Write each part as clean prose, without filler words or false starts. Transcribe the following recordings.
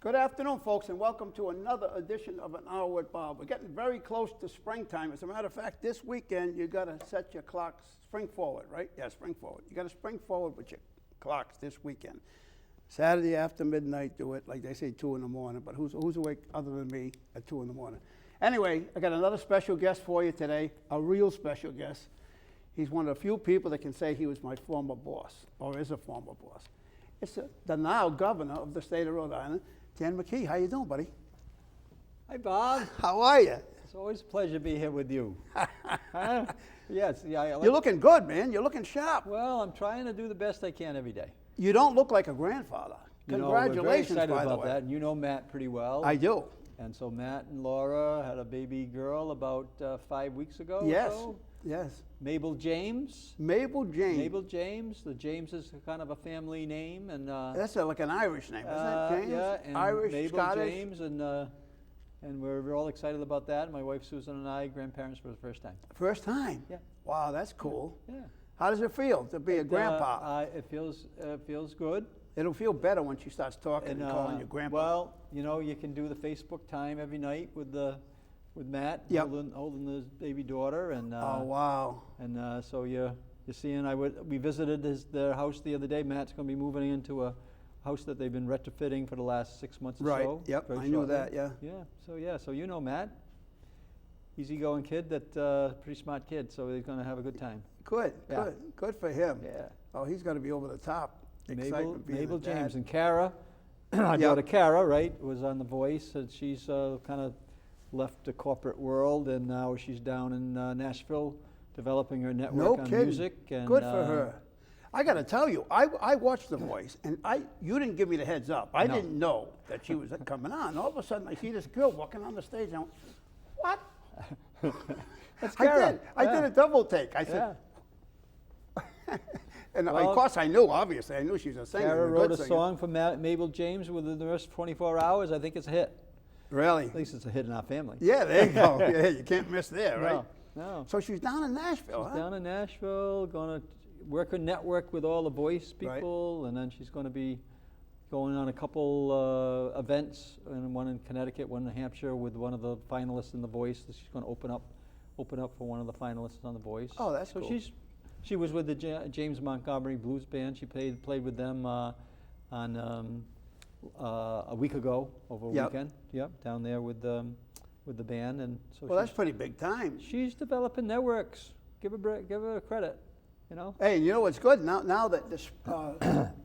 Good afternoon, folks, and welcome to another edition of An Hour with Bob. We're getting very close to springtime. As a matter of fact, this weekend, you got to set your clocks spring forward, right? Yeah, spring forward. You got to spring forward with your clocks this weekend. Saturday after midnight, do it. Like they say, 2 in the morning, but who's awake other than me at 2 in the morning? Anyway, I got another special guest for you today, a real special guest. He's one of the few people that can say he was my former boss, or is a former boss. It's the now governor of the state of Rhode Island, Dan McKee. How you doing, buddy? Hi, Bob. How are you? It's always a pleasure to be here with you. Huh? Yes. Yeah, You're looking good, man. You're looking sharp. Well, I'm trying to do the best I can every day. You don't look like a grandfather. You know, Congratulations, we're very excited by about the way. that. And you know Matt pretty well. I do. And so Matt and Laura had a baby girl about 5 weeks ago. Yes. Or so. Yes. Mabel James. Mabel James. Mabel James. The James is kind of a family name, and That's like an Irish name, isn't it? James? yeah, and Irish, Mabel Scottish. James, and we're all excited about that. My wife Susan and I, grandparents for the first time. First time. Yeah. Wow, that's cool. Yeah. How does it feel to be a grandpa? It feels good. It'll feel better when she starts talking and calling you grandpa. Well, you know, you can do the Facebook time every night with Matt Yep. holding the baby daughter, and Oh wow. and so you're seeing. We visited their house the other day. Matt's going to be moving into a house that they've been retrofitting for the last 6 months or Right. so. Yep. very I knew shortly. that. Yeah. Yeah. So you know Matt, easygoing kid, that pretty smart kid. So he's going to have a good time. Good. Yeah. Good for him. Yeah. Oh, he's going to be over the top. Excitement being Mabel a dad. James and Kara, our daughter Kara, right, was on The Voice, and she's kind of left the corporate world, and now she's down in Nashville developing her network No on kidding. music. And, Good for her. I got to tell you, I watched The Voice, and you didn't give me the heads up. I No. didn't know that she was coming on. All of a sudden, I see this girl walking on the stage, and I went, what? That's I Kara. did. I did a double take. I said, and Well, of course I knew, obviously. I knew she was a singer. Kara and wrote good a singer. song for Mabel James within the first 24 hours. I think it's a hit. Really? At least it's a hit in our family. Yeah, there you go. Yeah, you can't miss there, right? No. So she's down in Nashville, She's huh? down in Nashville, going to work her network with all the Voice Right. people, and then she's going to be going on a couple events, and one in Connecticut, one in New Hampshire, with one of the finalists in The Voice. That she's going to open up for one of the finalists on The Voice. Oh, that's so cool. She was with the James Montgomery Blues Band. She played with them on a week ago, over a Yep. weekend. Yep, down there with the band, and so Well, that's pretty big time. she's developing networks. Give her credit, you know. Hey, you know what's good? Now that this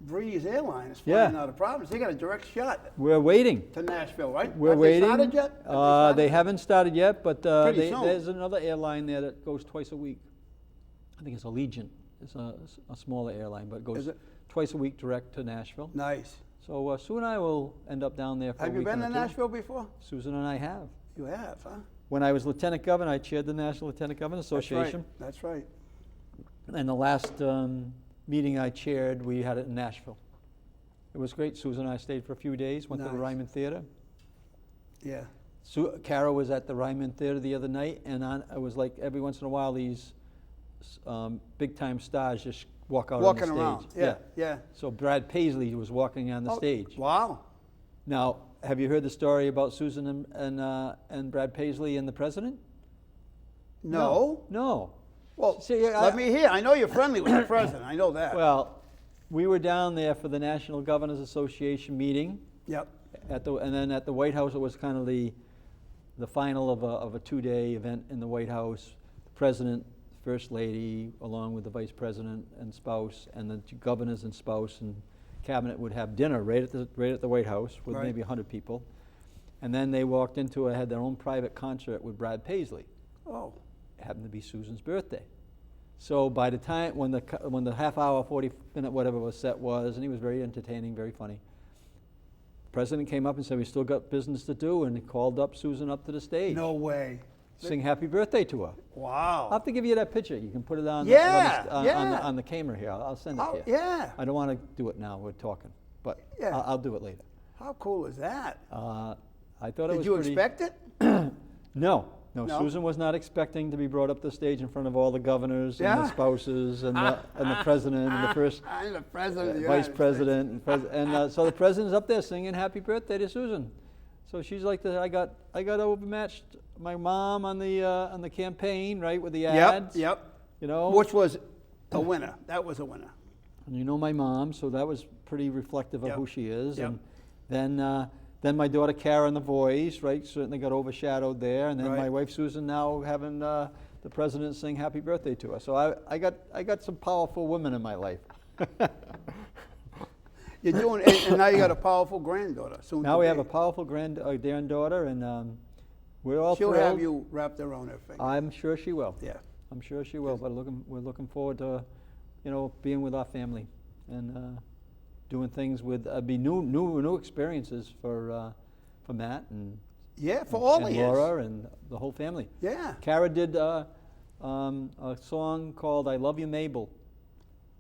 Breeze Airline is flying Yeah. out of Providence, they got a direct shot We're waiting. to Nashville, right? We're Have waiting. They started yet? Have They started? haven't started yet, but Pretty soon. there's another airline there that goes twice a week. I think it's Allegiant. It's a smaller airline, but it goes Is it? twice a week direct to Nashville. Nice. So Sue and I will end up down there for a Have you week been or to two. Nashville before? Susan and I have. You have, huh? When I was Lieutenant Governor, I chaired the National Lieutenant Governor Association. That's right. And the last meeting I chaired, we had it in Nashville. It was great. Susan and I stayed for a few days, went to the Nice. Ryman Theater. Yeah. Kara was at the Ryman Theater the other night, and it was like every once in a while these big-time stars just walk out Walking on the around. stage. Yeah. So Brad Paisley was walking on the Oh, stage. Wow. Now, have you heard the story about Susan and Brad Paisley and the president? No. No. Well, See, let me hear. I know you're friendly with the president. I know that. Well, we were down there for the National Governors Association meeting. Yep. And then at the White House, it was kind of the final of a 2-day event in the White House. The president, first lady, along with the vice president and spouse, and the governors and spouse and cabinet would have dinner right at the White House with Right. maybe 100 people. And then they walked had their own private concert with Brad Paisley. Oh. It happened to be Susan's birthday. So by the time when the half hour, 40-minute whatever was set was, and he was very entertaining, very funny. The president came up and said, "We still got business to do," and he called up Susan up to the stage. No way. Sing happy birthday to her. Wow. I'll have to give you that picture. You can put it on Yeah, on the camera here. I'll send it Oh, to you. yeah. I don't want to do it now. We're talking, but Yeah. I'll do it later. How cool is that? I thought it Did was you pretty. expect it? No, No, Susan was not expecting to be brought up the stage in front of all the governors and the Yeah. spouses and the president and the first I'm the president of the vice United president and so the president's up there singing "Happy Birthday" to Susan. So she's like, I got overmatched my mom on the campaign, right, with the States. ads. Yep. You know, Which was a winner. That was a winner. and you know my mom, so that was pretty reflective of Yep. who she is. Yep. And then my daughter Karen, the voice, right, certainly got overshadowed there. And then Right. my wife Susan now having the president sing "Happy Birthday" to her. So I got some powerful women in my life. You're doing, and now you got a powerful granddaughter. Soon Now to we be. have a powerful granddaughter, and we're all She'll thrilled. have you wrapped around her finger. I'm sure she will. Yeah. I'm sure she will. But we're looking forward to, being with our family and doing things with be new experiences for Matt and Yeah, for all and of you. Laura and the whole family. Yeah. Kara did a song called "I Love You, Mabel."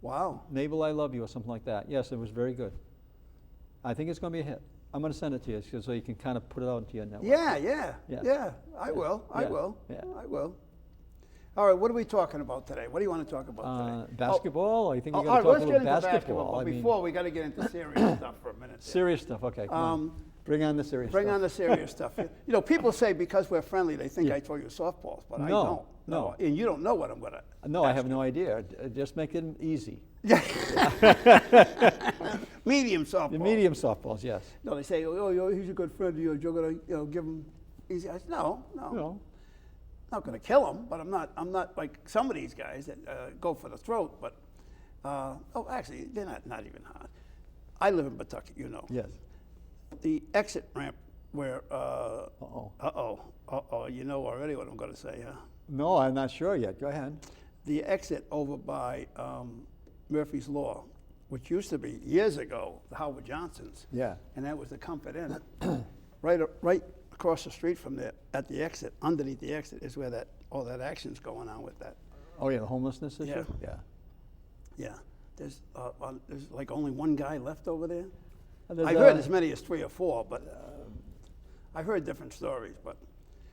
Wow. Mabel, I love you, or something like that. Yes, it was very good. I think it's going to be a hit. I'm going to send it to you so you can kind of put it out into your network. Yeah. Yeah. I will. I Yeah. will. Yeah. I will. All right, what are we talking about today? What do you want to talk about today? Basketball. I think Oh, we all got to right, talk let's a get little into basketball. But I mean, before, we got to get into serious stuff for a minute. there. serious stuff. Okay, come on. Bring on the serious Bring stuff. on the serious stuff. People say because we're friendly, they think I throw you softballs, but I No, don't. no. And you don't know what I'm going to. No, I have no idea. Just make it easy. Medium softball. The medium softballs, yes. No, they say, oh, he's a good friend of yours. You're going to, give him easy. I said, no. No. Not going to kill him, but I'm not like some of these guys that go for the throat. But actually, they're not even hard. I live in Pawtucket, Yes. The exit ramp where Uh-oh. you know already what I'm going to say, huh? No, I'm not sure yet. Go ahead. The exit over by Murphy's Law, which used to be years ago the Howard Johnson's, Yeah. and that was the Comfort Inn. right across the street from there, at the exit, underneath the exit, is where all that action's going on with that. Oh, yeah, the homelessness issue? Yeah. Yeah, there's like only one guy left over there. I've heard as many as 3 or 4, but I've heard different stories. But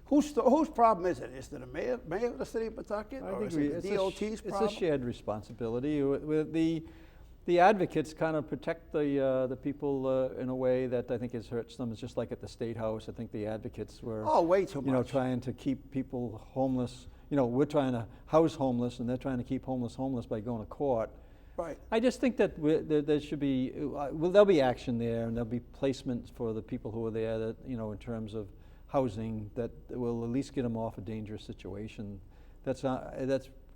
whose problem is it? Is it the mayor of the city of Pawtucket, or is it the DOT's problem? It's a shared responsibility. The advocates kind of protect the people in a way that I think hurts them. It's just like at the State House. I think the advocates were way too much. Trying to keep people homeless. We're trying to house homeless, and they're trying to keep homeless by going to court. Right. I just think that there should be, there'll be action there, and there'll be placement for the people who are there that, in terms of housing, that will at least get them off a dangerous situation. That's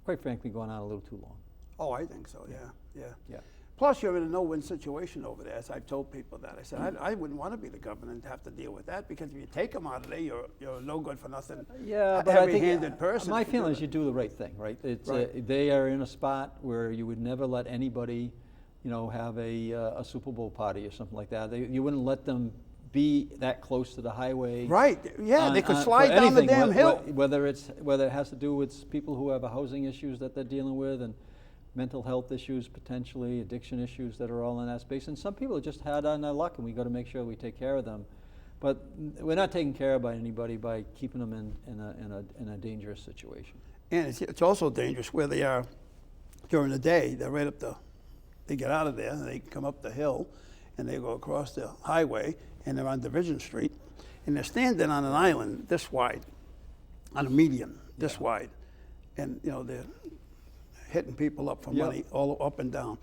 quite frankly gone on a little too long. Oh, I think so, yeah. Yeah. Plus, you're in a no-win situation over there, as I've told people that. I said, I wouldn't want to be the governor and have to deal with that, because if you take them out of there, you're no good for nothing. Yeah, but I think heavy-handed person. my if you do feeling is it. you do the right thing, right? It's Right. They are in a spot where you would never let anybody, have a Super Bowl party or something like that. You wouldn't let them be that close to the highway. Right, yeah, they could for slide down the anything, damn hill. Whether it has to do with people who have housing issues that they're dealing with, and mental health issues potentially, addiction issues that are all in that space. And some people are just hard on their luck, and we got to make sure we take care of them. But we're not taking care of anybody by keeping them in a dangerous situation. And it's also dangerous where they are during the day. They're right they get out of there, and they come up the hill, and they go across the highway, and they're on Division Street, and they're standing on an island this wide, on a median this wide, and they're hitting people up for money all up and down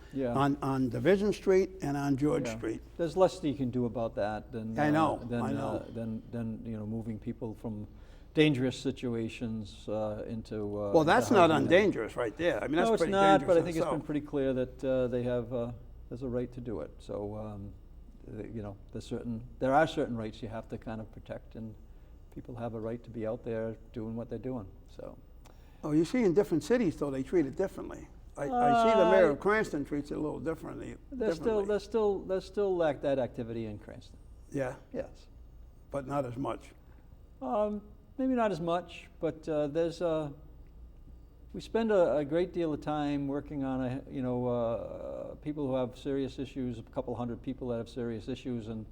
on Division Street and on George Street. There's less that you can do about that than I know. than moving people from dangerous situations into. Well, that's not undangerous right there. I mean, that's no, it's pretty not. dangerous But I in think it's been itself. pretty clear that they have there's a right to do it. So there are certain rights you have to kind of protect, and people have a right to be out there doing what they're doing. So. Oh, you see in different cities, though, they treat it differently. I see the mayor of Cranston treats it a little differently. There's still like that activity in Cranston. Yeah, Yes. but not as much. Maybe not as much, but we spend a great deal of time working on people who have serious issues, a couple hundred people that have serious issues, and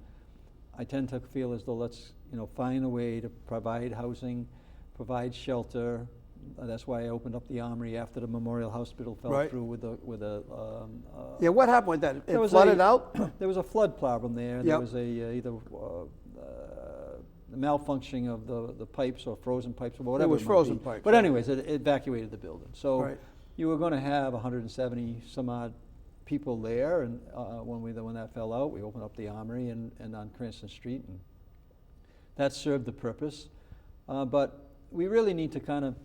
I tend to feel as though let's find a way to provide housing, provide shelter. That's why I opened up the Armory after the Memorial Hospital fell Right. through with a Yeah, what happened with that? It There was flooded a- out? There was a flood problem there. There Yep. was either the malfunctioning of the pipes or frozen pipes or whatever. was might frozen be. pipes, But yeah. anyways, it evacuated the building. So Right. you were going to have 170 some odd people there, and when that fell out, we opened up the Armory and on Cranston Street, and that served the purpose. But we really need to kind of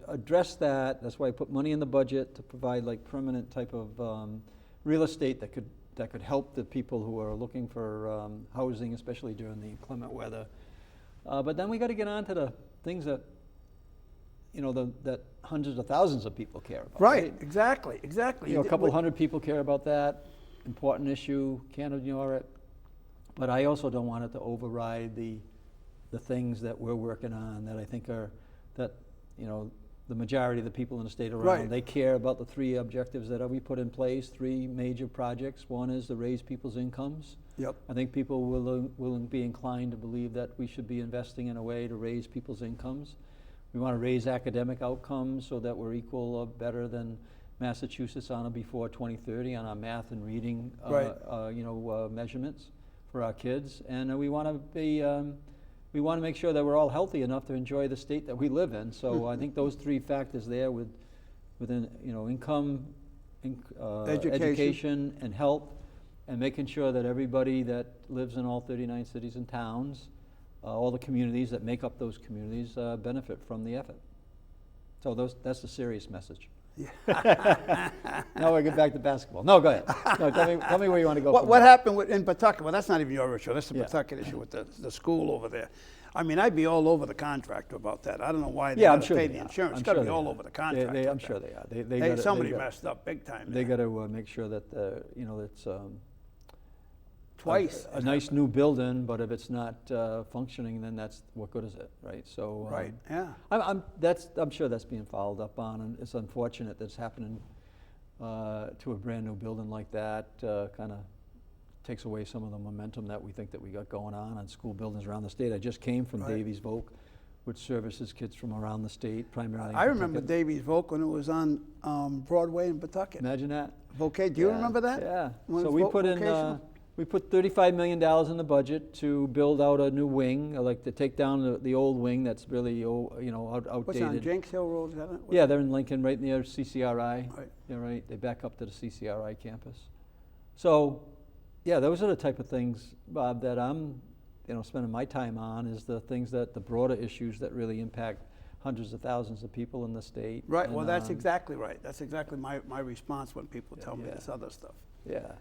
address that. That's why I put money in the budget to provide like permanent type of real estate that could help the people who are looking for housing, especially during the inclement weather. But then we got to get on to the things that that hundreds of thousands of people care about. Right, exactly. A couple hundred people care about that. Important issue, can't ignore it. But I also don't want it to override the things that we're working on that I think are the majority of the people in the state around. Right. They care about the three objectives that we put in place, three major projects. One is to raise people's incomes. Yep. I think people will be inclined to believe that we should be investing in a way to raise people's incomes. We want to raise academic outcomes so that we're equal or better than Massachusetts on or before 2030 on our math and reading measurements for our kids. And we want to make sure that we're all healthy enough to enjoy the state that we live in. So I think those three factors there within income, education, and health, and making sure that everybody that lives in all 39 cities and towns, all the communities that make up those communities benefit from the effort. So that's the serious message. Now we get back to basketball. No, go ahead. No, tell me where you want to go. What happened in Pawtucket? Well, that's not even your issue. That's the Yeah. Pawtucket issue with the school over there. I mean, I'd be all over the contractor about that. I don't know why they Yeah, I'm gotta sure pay they the are. insurance. I'm It's got to sure be they all are. over the contractor. I'm sure they are. Somebody they gotta- messed up big time. They there. got to make sure that it's Twice. a nice new building, but if it's not functioning, then what good is it, right? So Right. Yeah. I'm sure that's being followed up on, and it's unfortunate that's happening to a brand new building like that. Kind of takes away some of the momentum that we think that we got going on school buildings around the state. I just came from Right. Davies Voc, which services kids from around the state, primarily. in I remember Pawtucket. Davies Voc when it was on Broadway in Pawtucket. Imagine that. Voca, do you Yeah, remember that? Yeah. When So it we was put in, vocational? we put $35 million in the budget to build out a new wing, like to take down the old wing that's really outdated. What's it on Jenks Hill Road? Is that it? Yeah, they're in Lincoln, right near CCRI. Right. Yeah, right. They back up to the CCRI campus. So, yeah, those are the type of things, Bob, that I'm, spending my time on, is the things the broader issues that really impact hundreds of thousands of people in the state. Right, And, well, that's exactly right. That's exactly my response when people tell me yeah. this other stuff. Yeah.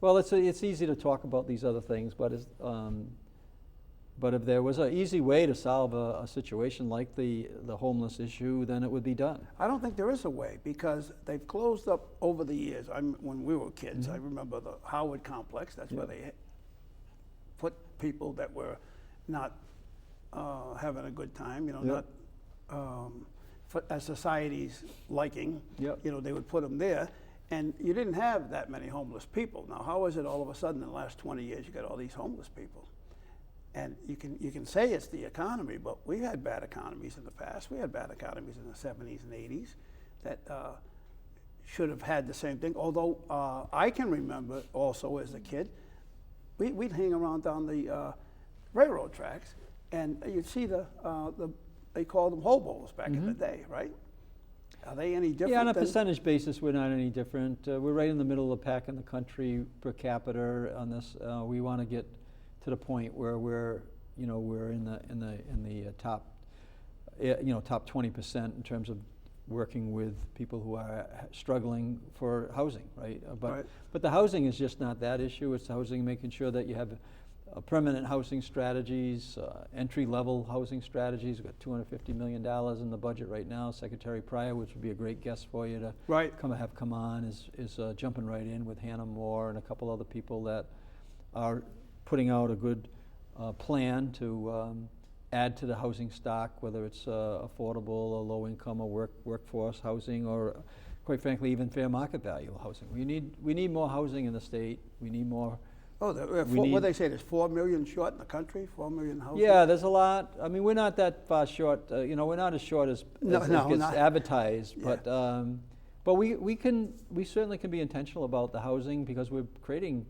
Well, it's easy to talk about these other things, but if there was an easy way to solve a situation like the homeless issue, then it would be done. I don't think there is a way, because they've closed up over the years. When we were kids, I remember the Howard Complex. That's where they put people that were not having a good time, not as society's liking. Yep. They would put them there. And you didn't have that many homeless people. Now, how is it all of a sudden in the last 20 years you got all these homeless people? And you can say it's the economy, but we had bad economies in the past. We had bad economies in the 70s and 80s that should have had the same thing. Although I can remember also as a kid, we'd hang around down the railroad tracks, and you'd see they called them hobos back in the day, right? Are they any different? Yeah, on a than- percentage basis, we're not any different. We're right in the middle of the pack in the country per capita on this. We want to get to the point where we're in the top, top 20% in terms of working with people who are struggling for housing, right? But the housing is just not that issue. It's housing, making sure that you have permanent housing strategies, entry-level housing strategies. We've got $250 million in the budget right now. Secretary Pryor, which would be a great guest for you to come on, is jumping right in with Hannah Moore and a couple other people that are putting out a good plan to add to the housing stock, whether it's affordable or low-income or workforce housing, or quite frankly, even fair market value housing. We need more housing in the state. We need more Oh, what they say, there's 4 million short in the country, 4 million houses? Yeah, there's a lot. I mean, we're not that far short. We're not as short as it gets advertised. Yeah. But we certainly can be intentional about the housing because we're creating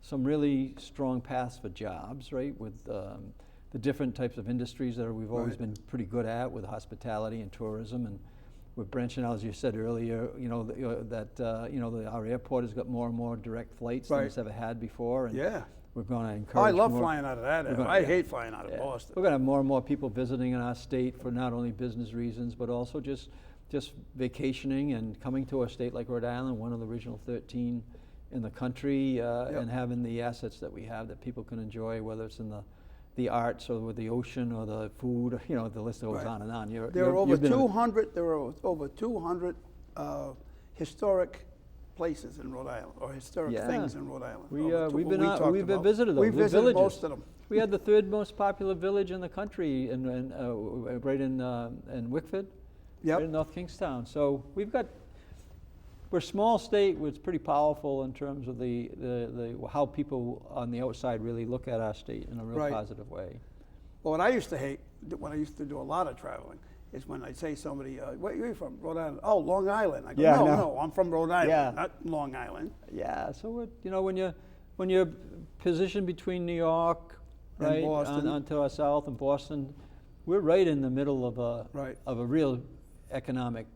some really strong paths for jobs, right? With the different types of industries that we've always been pretty good at, with hospitality and tourism, and we're branching out, as you said earlier. Our airport has got more and more direct flights than it's ever had before, and we're going to encourage. I love flying out of that. I hate flying out of Boston. We're going to have more and more people visiting in our state for not only business reasons, but also just vacationing and coming to a state like Rhode Island, one of the original 13 in the country, and having the assets that we have that people can enjoy, whether it's in the arts or with the ocean or the food. The list goes on and on. There were over 200 historic places in Rhode Island, or historic things in Rhode Island. We've visited those. We visited villages. most of them. We had the third most popular village in the country, right in Wickford, right in North Kingstown. So we're a small state, it's pretty powerful in terms of the how people on the outside really look at our state in a real positive way. Well, what I used to hate, when I used to do a lot of traveling, is when I'd say somebody, where are you from? Rhode Island. Oh, Long Island. I go, no, I'm from Rhode Island, not Long Island. Yeah, so when you're positioned between New York, right, onto our south, and Boston, we're right in the middle of a real economic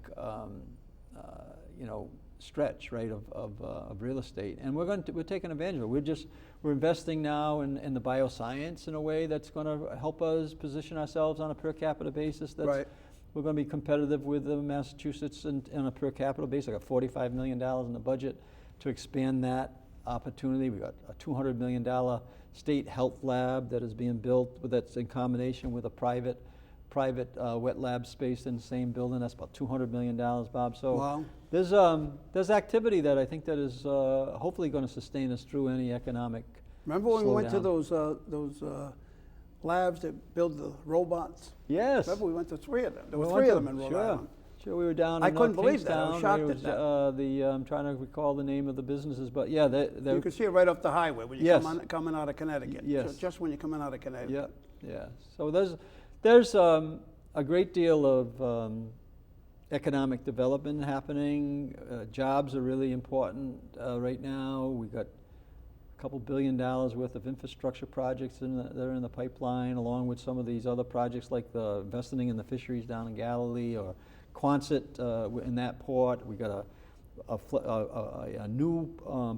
stretch, right, of real estate, and we're taking advantage of it. We're investing now in the bioscience in a way that's going to help us position ourselves on a per capita basis. We're going to be competitive with Massachusetts on a per capita basis. I got $45 million in the budget to expand that opportunity. We got a $200 million state health lab that is being built, that's in combination with a private wet lab space in the same building. That's about $200 million, Bob. So there's activity that I think that is hopefully going to sustain us through any economic. Remember when we went to those labs that build the robots? Yes. Remember we went to 3 of them. There were 3 of them in Rhode Island. Sure, we were down in I couldn't believe that. I was shocked at that. I'm trying to recall the name of the businesses, but yeah, you can see it right off the highway when you're coming out of Connecticut. Yes. So just when you're coming out of Connecticut. Yeah. So there's a great deal of economic development happening. Jobs are really important right now. We've got a couple $2 billion worth of infrastructure projects that are in the pipeline, along with some of these other projects like the investing in the fisheries down in Galilee, or Quonset in that port. We got a new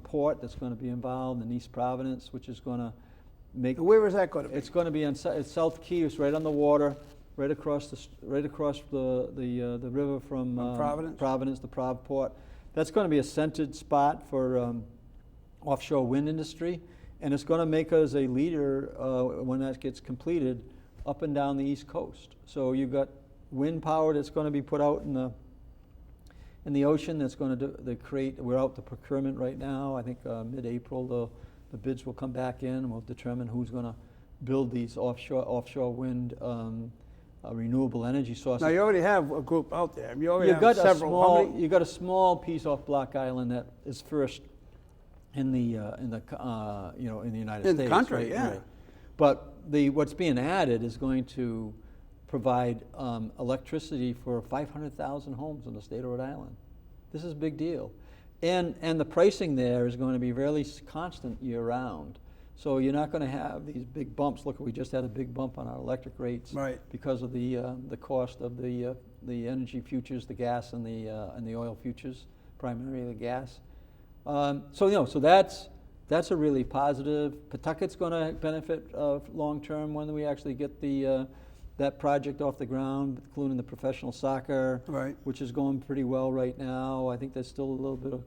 port that's going to be involved in East Providence, which is going to make. Where is that going to be? It's going to be on South Key. It's right on the water, right across the river from Providence, the Prov Port. That's going to be a centered spot for offshore wind industry, and it's going to make us a leader when that gets completed up and down the East Coast. So you've got wind power that's going to be put out in the ocean. That's going to create. We're out to procurement right now. I think mid-April the bids will come back in, and we'll determine who's going to build these offshore wind renewable energy sources. Now you already have a group out there. You already have got several. You got a small piece off Block Island that is first in the United States. In the country, right? yeah. Right. But what's being added is going to provide electricity for 500,000 homes in the state of Rhode Island. This is a big deal, and the pricing there is going to be fairly constant year round. So you're not going to have these big bumps. Look, we just had a big bump on our electric rates because of the cost of the energy futures, the gas and the oil futures, primarily the gas. So that's a really positive. Pawtucket's going to benefit long term when we actually get that project off the ground, including the professional soccer, which is going pretty well right now. I think there's still a little bit of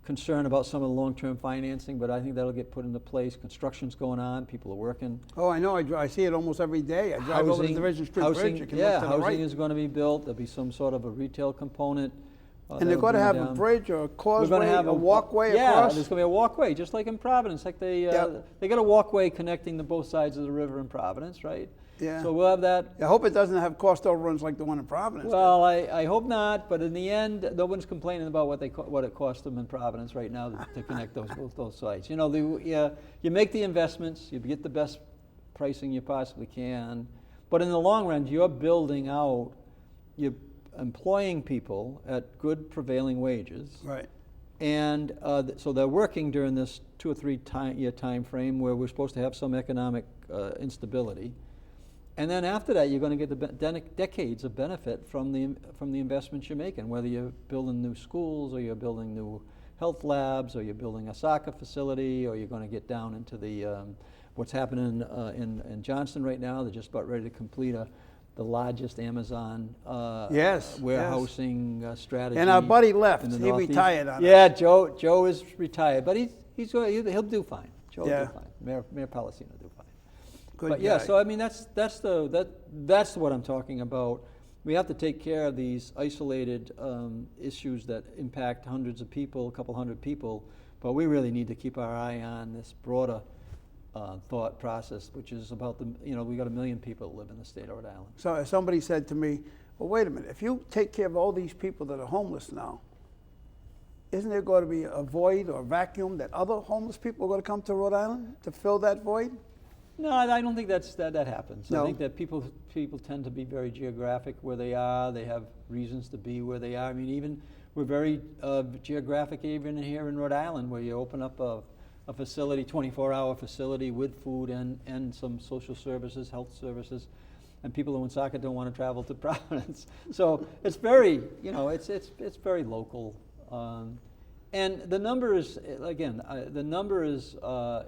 concern about some of the long-term financing, but I think that'll get put into place. Construction's going on. People are working. Oh, I know. I see it almost every day. I drive over the Division Street Bridge. You can look to the right. Housing is going to be built. There'll be some sort of a retail component. And they're going to have a bridge or a causeway, a walkway across? Yeah, there's going to be a walkway, just like in Providence. Like they got a walkway connecting the both sides of the river in Providence, right? Yeah. So we'll have that. I hope it doesn't have cost overruns like the one in Providence. Well, I hope not, but in the end, no one's complaining about what it cost them in Providence right now to connect those sites. You know, you make the investments, you get the best pricing you possibly can, but in the long run, you're building out, you're employing people at good prevailing wages. Right. And so they're working during this 2 or 3 year time frame where we're supposed to have some economic instability. And then after that, you're going to get the decades of benefit from the investments you're making, whether you're building new schools or you're building new health labs or you're building a soccer facility or you're going to get down into the what's happening in Johnston right now. They're just about ready to complete the largest Amazon warehousing strategy. And our buddy left. He Northeast. Retired on Yeah, us. Joe is retired, but he'll do fine. Joe will do fine. Mayor Palacino will do fine. Good but guy. yeah, so I mean that's what I'm talking about. We have to take care of these isolated issues that impact hundreds of people, a couple hundred people, but we really need to keep our eye on this broader thought process, which is about we got 1 million people that live in the state of Rhode Island. So somebody said to me, well, wait a minute, if you take care of all these people that are homeless now, isn't there going to be a void or a vacuum that other homeless people are going to come to Rhode Island to fill that void? No, I don't think that happens. No. I think that people tend to be very geographic where they are. They have reasons to be where they are. I mean, we're very geographic even here in Rhode Island, where you open up a facility, 24-hour facility with food and some social services, health services, and people in Woonsocket don't want to travel to Providence. So it's very, it's very local. And the number is, again,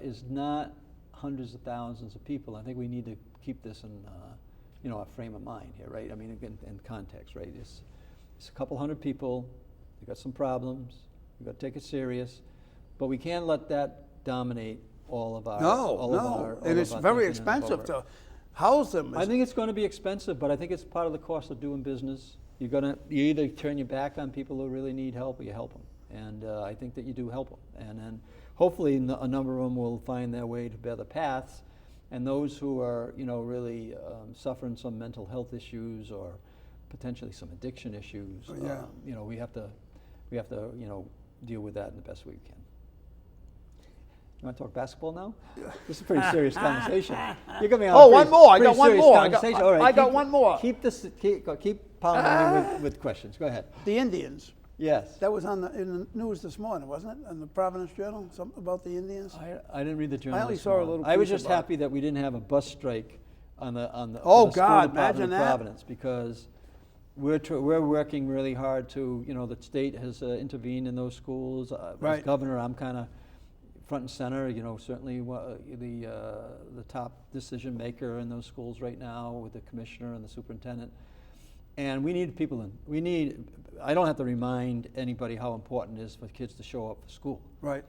is not hundreds of thousands of people. I think we need to keep this in, a frame of mind here, right? I mean, again, in context, right? It's a couple hundred people. They got some problems. We've got to take it serious, but we can't let that dominate all of our. No, and it's very expensive to house them. I think it's going to be expensive, but I think it's part of the cost of doing business. You either turn your back on people who really need help, or you help them. And I think that you do help them, and then hopefully a number of them will find their way to better paths. And those who are, really suffering some mental health issues or potentially some addiction issues, we have to, deal with that in the best way we can. You want to talk basketball now? This is a pretty serious conversation. You're gonna be on one more. I got one more. All right, I got one more. Keep pounding me with questions. Go ahead. The Indians. Yes. That was in the news this morning, wasn't it? In the Providence Journal, something about the Indians. I didn't read the journal. I only saw a little. I was just happy that we didn't have a bus strike on the. Oh God! Imagine that. Providence, because we're working really hard to. The state has intervened in those schools. Right. As governor, I'm kind of front and center. Certainly the top decision maker in those schools right now with the commissioner and the superintendent. And we need people I don't have to remind anybody how important it is for kids to show up for school. Right.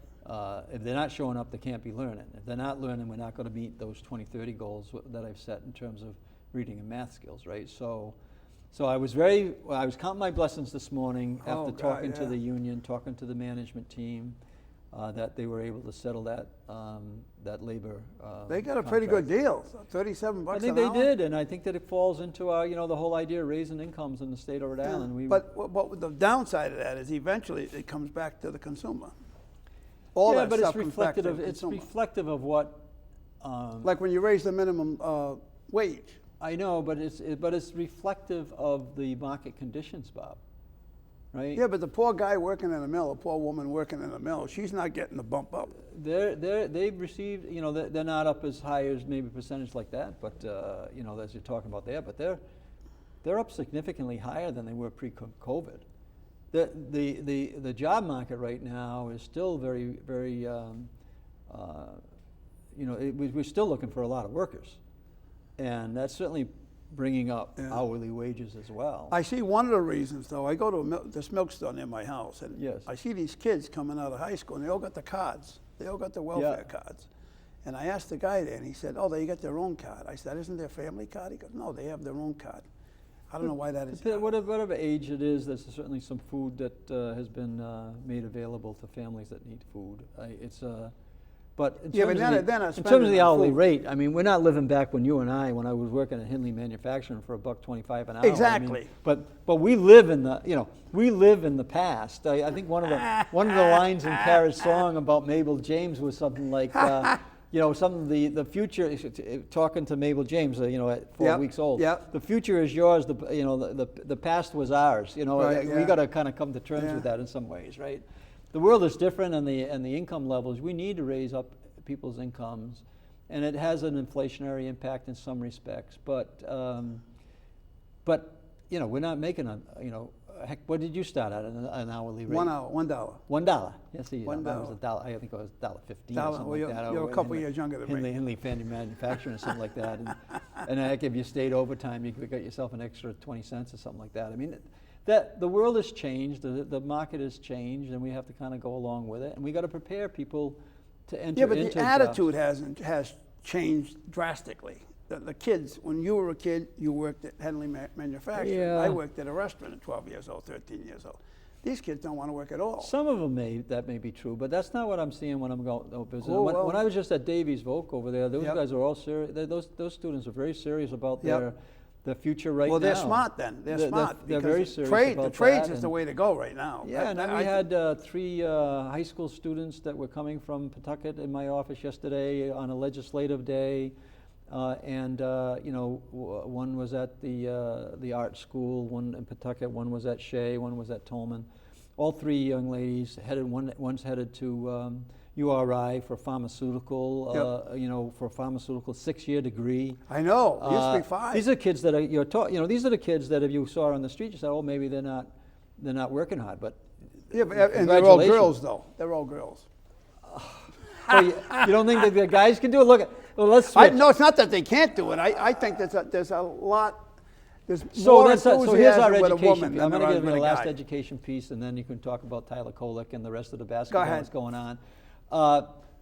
If they're not showing up, they can't be learning. If they're not learning, we're not going to meet those 2030 goals that I've set in terms of reading and math skills, right? So I was counting my blessings this morning after talking to the union, talking to the management team, that they were able to settle that labor. They got a pretty good deal, $37 an hour. I think they did, and I think that it falls into our, the whole idea of raising incomes in the state of Rhode Island. But the downside of that is eventually it comes back to the consumer. All that stuff comes back to the consumer. It's reflective of what. Like when you raise the minimum wage. I know, but it's reflective of the market conditions, Bob. Right? Yeah, but the poor guy working in a mill, a poor woman working in a mill, she's not getting the bump up. They've received, they're not up as high as maybe percentage like that, but as you're talking about there, but they're up significantly higher than they were pre-COVID. The job market right now is still very, very, we're still looking for a lot of workers, and that's certainly bringing up hourly wages as well. I see one of the reasons, though. I go to this milk store near my house, and yes. I see these kids coming out of high school, and they all got the cards. They all got the welfare cards. And I asked the guy there, and he said, oh, they got their own card. I said, isn't their family card? He goes, no, they have their own card. I don't know why that is. Whatever age it is, there's certainly some food that has been made available to families that need food. But in terms of the hourly rate, I mean, we're not living back when you and I was working at Hindley Manufacturing for $1.25 an hour. Exactly. I mean, but we live in the past. I think one of the lines in Kara's song about Mabel James was something like, the future. Talking to Mabel James, at 4 weeks old. Yep. The future is yours. The past was ours. We got to kind of come to terms with that in some ways, right? The world is different, and the income levels. We need to raise up people's incomes, and it has an inflationary impact in some respects. But we're not making heck. What did you start at an hourly rate? $1. $1. Yes, that $1. was $1. I think it was $1.15 or something Well, like that. You're a couple years younger than me. Hindley Family Manufacturing or something like that. And heck, if you stayed overtime, you could get yourself an extra 20 cents or something like that. I mean. That the world has changed, the market has changed, and we have to kind of go along with it. And we got to prepare people to enter into the attitude has changed drastically. The kids, when you were a kid, you worked at Henley Manufacturing. Yeah. I worked at a restaurant at 12 years old, 13 years old. These kids don't want to work at all. Some of them that may be true, but that's not what I'm seeing when I'm going to visit. When I was just at Davies Volk over there, those guys are all serious. Those students are very serious about the future right now. Well, they're smart then. They're smart. They're very serious about the trades that, is the way to go right now. Yeah, and then we had 3 high school students that were coming from Pawtucket in my office yesterday on a legislative day, one was at the art school, one in Pawtucket, one was at Shea, one was at Tolman. All 3 young ladies one's headed to URI for pharmaceutical, for a pharmaceutical 6-year degree. I know. It used to be 5. These are kids that you're taught. These are the kids that if you saw on the street, you said, "Oh, maybe they're not working hard." But and they're all girls, though. They're all girls. So you don't think that the guys can do it? Let's switch. No, it's not that they can't do it. I think there's a lot. There's so more here's our with a education. woman I'm than going to there give is you the with a last guy. education piece, and then you can talk about Tyler Kolick and the rest of the basketball that's going on.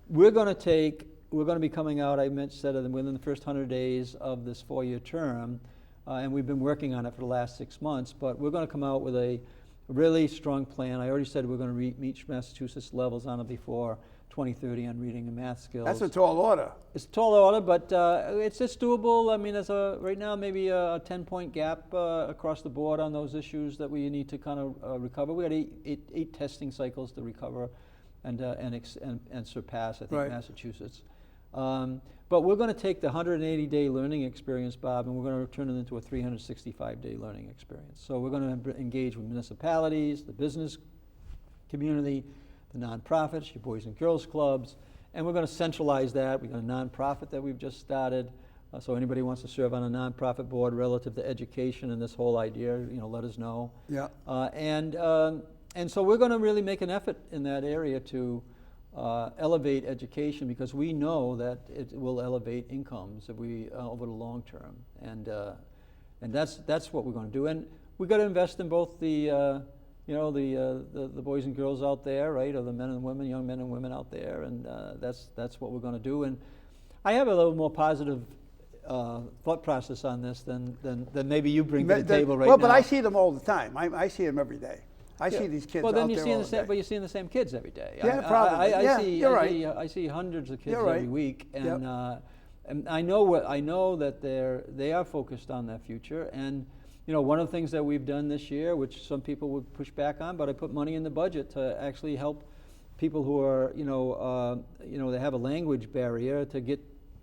We're going to be coming out, said within the first 100 days of this 4-year term, and we've been working on it for the last 6 months, but we're going to come out with a really strong plan. I already said we're going to reach Massachusetts levels on it before 2030 on reading and math skills. That's a tall order. It's a tall order, but it's doable. I mean, there's right now maybe a 10-point gap across the board on those issues that we need to kind of recover. We got eight testing cycles to recover and surpass, I think, right. Massachusetts. But we're going to take the 180-day learning experience, Bob, and we're going to turn it into a 365-day learning experience. So we're going to engage with municipalities, the business community, the nonprofits, your boys and girls clubs, and we're going to centralize that. We've got a nonprofit that we've just started. So anybody who wants to serve on a nonprofit board relative to education and this whole idea, let us know. Yeah. And so we're going to really make an effort in that area to elevate education, because we know that it will elevate incomes if we over the long term, and that's what we're going to do. And we got to invest in both the boys and girls out there, right, or the men and women, young men and women out there, and that's what we're going to do. And I have a little more positive thought process on this than maybe you bring to the table right now. Well, but I see them all the time. I see them every day. I see these kids out there all the day. But you're seeing the same kids every day. Yeah, probably. You're right. I see hundreds of kids You're right. every week, and Yep. and I know that they are focused on their future. And one of the things that we've done this year, which some people would push back on, but I put money in the budget to actually help people who are they have a language barrier to get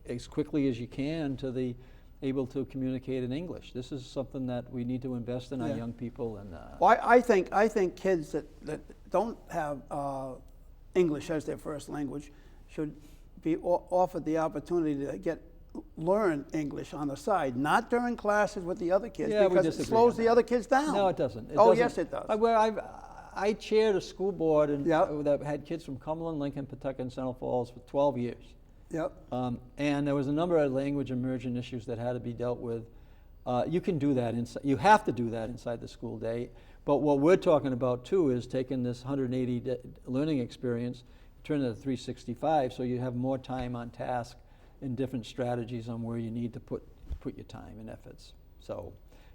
as quickly as you can to able to communicate in English. This is something that we need to invest in our young people. And well, I think kids that don't have English as their first language should be offered the opportunity to learn English on the side, not during classes with the other kids, because it slows the other kids down. No, it doesn't. Yes, it does. I chaired a school board that had kids from Cumberland, Lincoln, Pawtucket, and Central Falls for 12 years. Yep. And there was a number of language immersion issues that had to be dealt with. You can do that you have to do that inside the school day. But what we're talking about too is taking this 180 learning experience, turn it to 365, so you have more time on task and different strategies on where you need to put your time and efforts. So,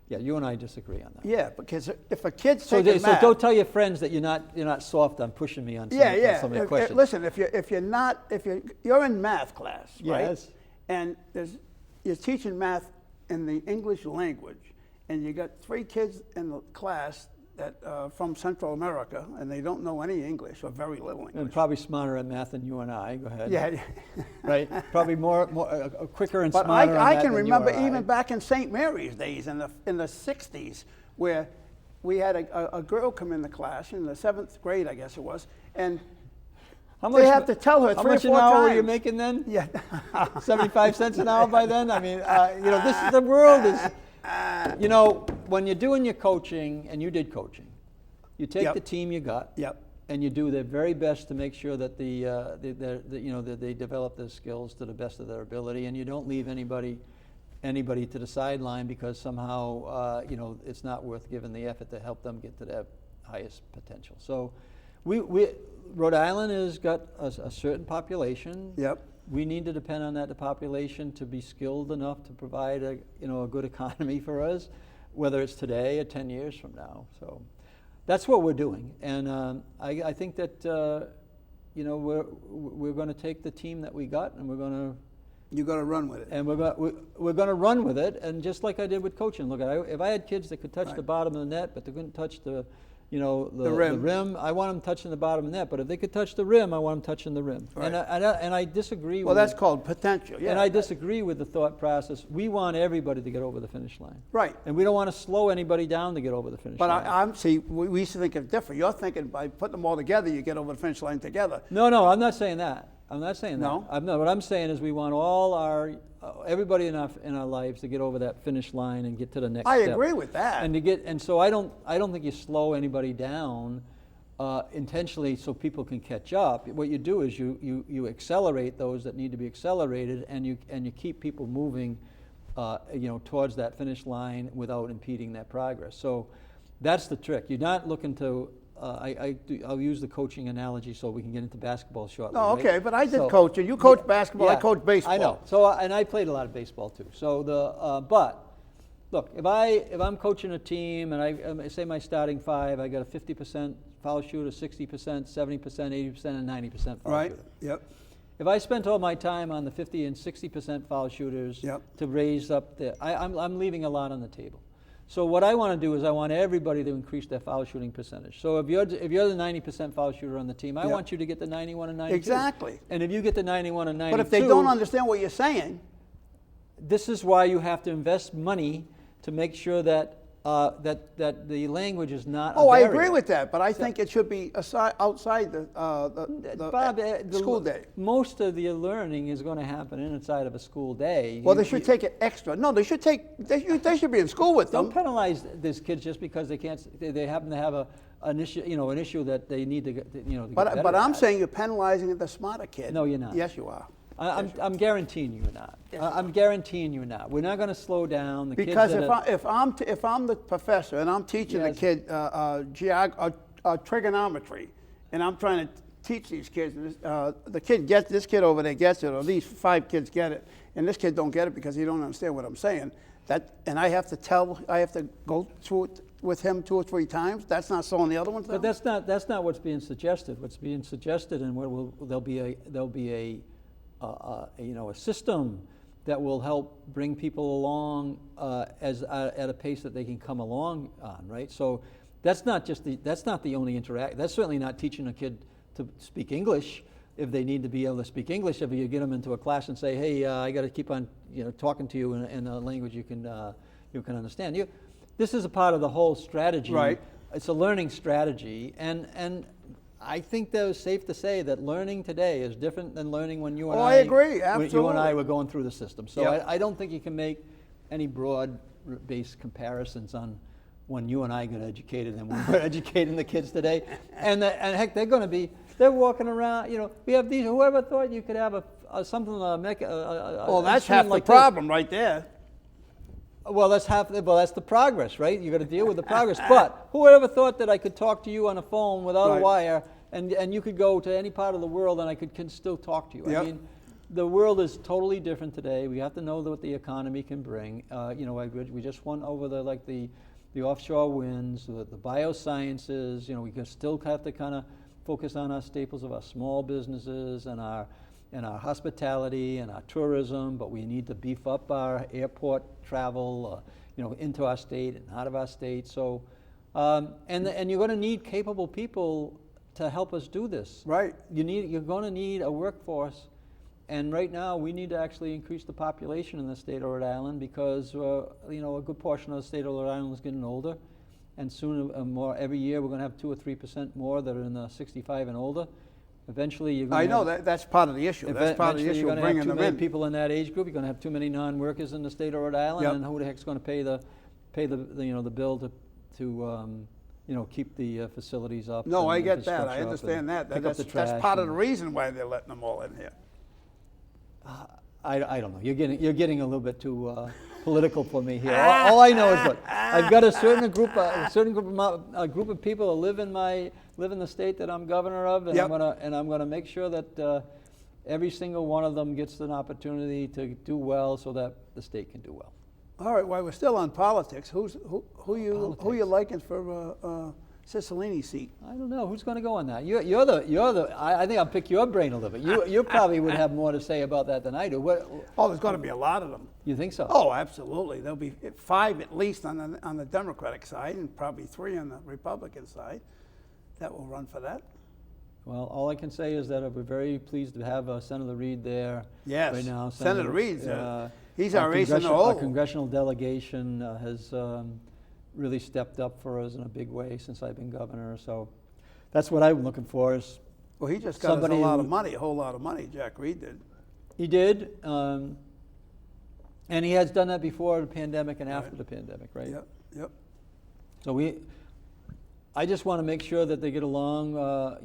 Yeah, you and I disagree on that. Yeah, because if a kid's So, taking so math, don't tell your friends that you're not soft on pushing me on some, yeah. on some of the questions. Listen, if you're in math class, right? Yes. And you're teaching math in the English language, and you got 3 kids in the class that from Central America, and they don't know any English or very little English. And probably smarter at math than you and I. Go ahead. Yeah. Right. Probably more quicker and But smarter. I on can that remember than you or even I. back in St. Mary's days in the 60s, where we had a girl come in the class in the 7th grade, I guess it was, and they have to tell her 3 or 4 times. How much an hour were you making then? Yeah. 75 cents an hour by then? I mean, this is the world is, when you're doing your coaching, and you did coaching, you take the team you got, and you do their very best to make sure that that they develop their skills to the best of their ability, and you don't leave anybody to the sideline because somehow it's not worth giving the effort to help them get to their highest potential. So, Rhode Island has got a certain population. Yep. We need to depend on that population to be skilled enough to provide a good economy for us, whether it's today or 10 years from now. So that's what we're doing, and I think that we're going to take the team that we got, and we're going to. You're going to run with it. And we're going to run with it, and just like I did with coaching. Look, if I had kids that could touch the bottom of the net, but they couldn't touch the rim. I want them touching the bottom of the net, but if they could touch the rim, I want them touching the rim. Right. And I disagree. Well, that's called potential. Yeah. And I disagree with the thought process. We want everybody to get over the finish line. Right. And we don't want to slow anybody down to get over the finish line. But we used to think it's different. You're thinking by putting them all together, you get over the finish line together. No, I'm not saying that. I'm not saying that. No. What I'm saying is we want all everybody in our lives to get over that finish line and get to the next step. I agree with that. And so I don't think you slow anybody down intentionally so people can catch up. What you do is you accelerate those that need to be accelerated, and you keep people moving towards that finish line without impeding that progress. So that's the trick. You're not looking to I'll use the coaching analogy so we can get into basketball shortly. No, okay, right? but I did coaching. You coach basketball, I coach baseball. I know. So and I played a lot of baseball too. So but look, if I'm coaching a team and I say my starting 5, I got a 50% foul shooter, 60%, 70%, 80%, and 90% foul right. shooter. Yep. If I spent all my time on the 50 and 60% foul shooters to raise up I'm leaving a lot on the table. So what I want to do is I want everybody to increase their foul shooting percentage. So if you're the 90% foul shooter on the team, I want you to get the 91 and 92. Exactly. And if you get the 91 and 92, but if they don't understand what you're saying, this is why you have to invest money to make sure that that the language is not. I agree with that, but I think it should be outside the school day. Most of the learning is going to happen inside of a school day. Well, they should take it extra. No, they should be in school with them. Don't penalize these kids just because they can't. They happen to have an issue that they need to get. Get but I'm saying you're penalizing the smarter kid. No, you're not. Yes, you are. I'm guaranteeing you not. I'm guaranteeing you not. We're not going to slow down. Because if I'm the professor and I'm teaching the kid trigonometry, and I'm trying to teach these kids, this kid over there gets it, or these 5 kids get it, and this kid don't get it because he don't understand what I'm saying. And I have to go through it with him 2 or 3 times. That's not slowing the other ones down. But that's not what's being suggested. What's being suggested, and there'll be a system that will help bring people along at a pace that they can come along on, right? So that's not the only interact. That's certainly not teaching a kid to speak English if they need to be able to speak English. If you get them into a class and say, hey, I got to keep on talking to you in a language you can understand. This is a part of the whole strategy. Right. It's a learning strategy, and I think that it's safe to say that learning today is different than learning when you and I agree, absolutely. You and I were going through the system. So I don't think you can make any broad-based comparisons on when you and I got educated and when we're educating the kids today. And heck, they're walking around. We have these. Whoever thought you could have something that's half the problem right there. Well, that's the progress, right? You got to deal with the progress. But whoever thought that I could talk to you on a phone without a wire, and you could go to any part of the world and I can still talk to you? Yep. I mean, the world is totally different today. We have to know what the economy can bring. We just went over the offshore winds, the biosciences. We still have to kind of focus on our staples of our small businesses and our hospitality and our tourism, but we need to beef up our airport travel, into our state and out of our state. So, and you're going to need capable people to help us do this. Right. You're going to need a workforce, and right now we need to actually increase the population in the state of Rhode Island because a good portion of the state of Rhode Island is getting older, and soon more every year we're going to have 2 or 3% more that are in the 65 and older. Eventually, you're going to. I know that's part of the issue. That's part of the issue. You're going to bringing have too them many in. people in that age group. You're going to have too many non-workers in the state of Rhode Island, Yep. and who the heck's going to pay the bill to keep the facilities up? No, and I get that. infrastructure I up understand and that. pick up That's the trash part of and- the reason why they're letting them all in here. I don't know. You're getting a little bit too political for me here. All I know is, look, I've got a group of people that live in the state that I'm governor of, and Yep. I'm gonna make sure that every single one of them gets an opportunity to do well, so that the state can do well. All right. While we're still on politics, who you Politics. liking for Cicilline's seat? I don't know who's going to go on that. You're the. I think I'll pick your brain a little bit. You probably would have more to say about that than I do. What Oh, there's going to be a lot of them. you think so? Oh, absolutely. There'll be 5 at least on the Democratic side, and probably 3 on the Republican side that will run for that. Well, all I can say is that we're very pleased to have Senator Reid there Yes, right now. Senator Reid's he's our ace in the Our hole. congressional delegation has really stepped up for us in a big way since I've been governor. So that's what I'm looking for. Is Well, he just got us a somebody lot who- of money, a whole lot of money. Jack Reid did. he did, and he has done that before the pandemic and after Right. the pandemic, right? Yep. So I just want to make sure that they get along, with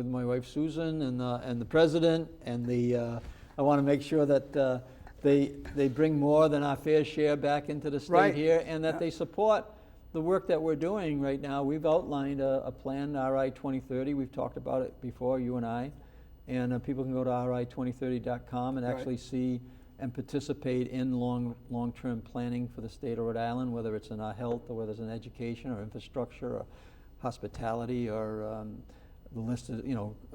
my wife Susan and the president, and I want to make sure that they bring more than our fair share back into the state Right. here, and that Yeah. they support the work that we're doing right now. We've outlined a plan, RI 2030. We've talked about it before, you and I, and people can go to RI2030.com and Right. actually see and participate in long-term planning for the state of Rhode Island, whether it's in our health or whether it's in education or infrastructure or hospitality or the list of,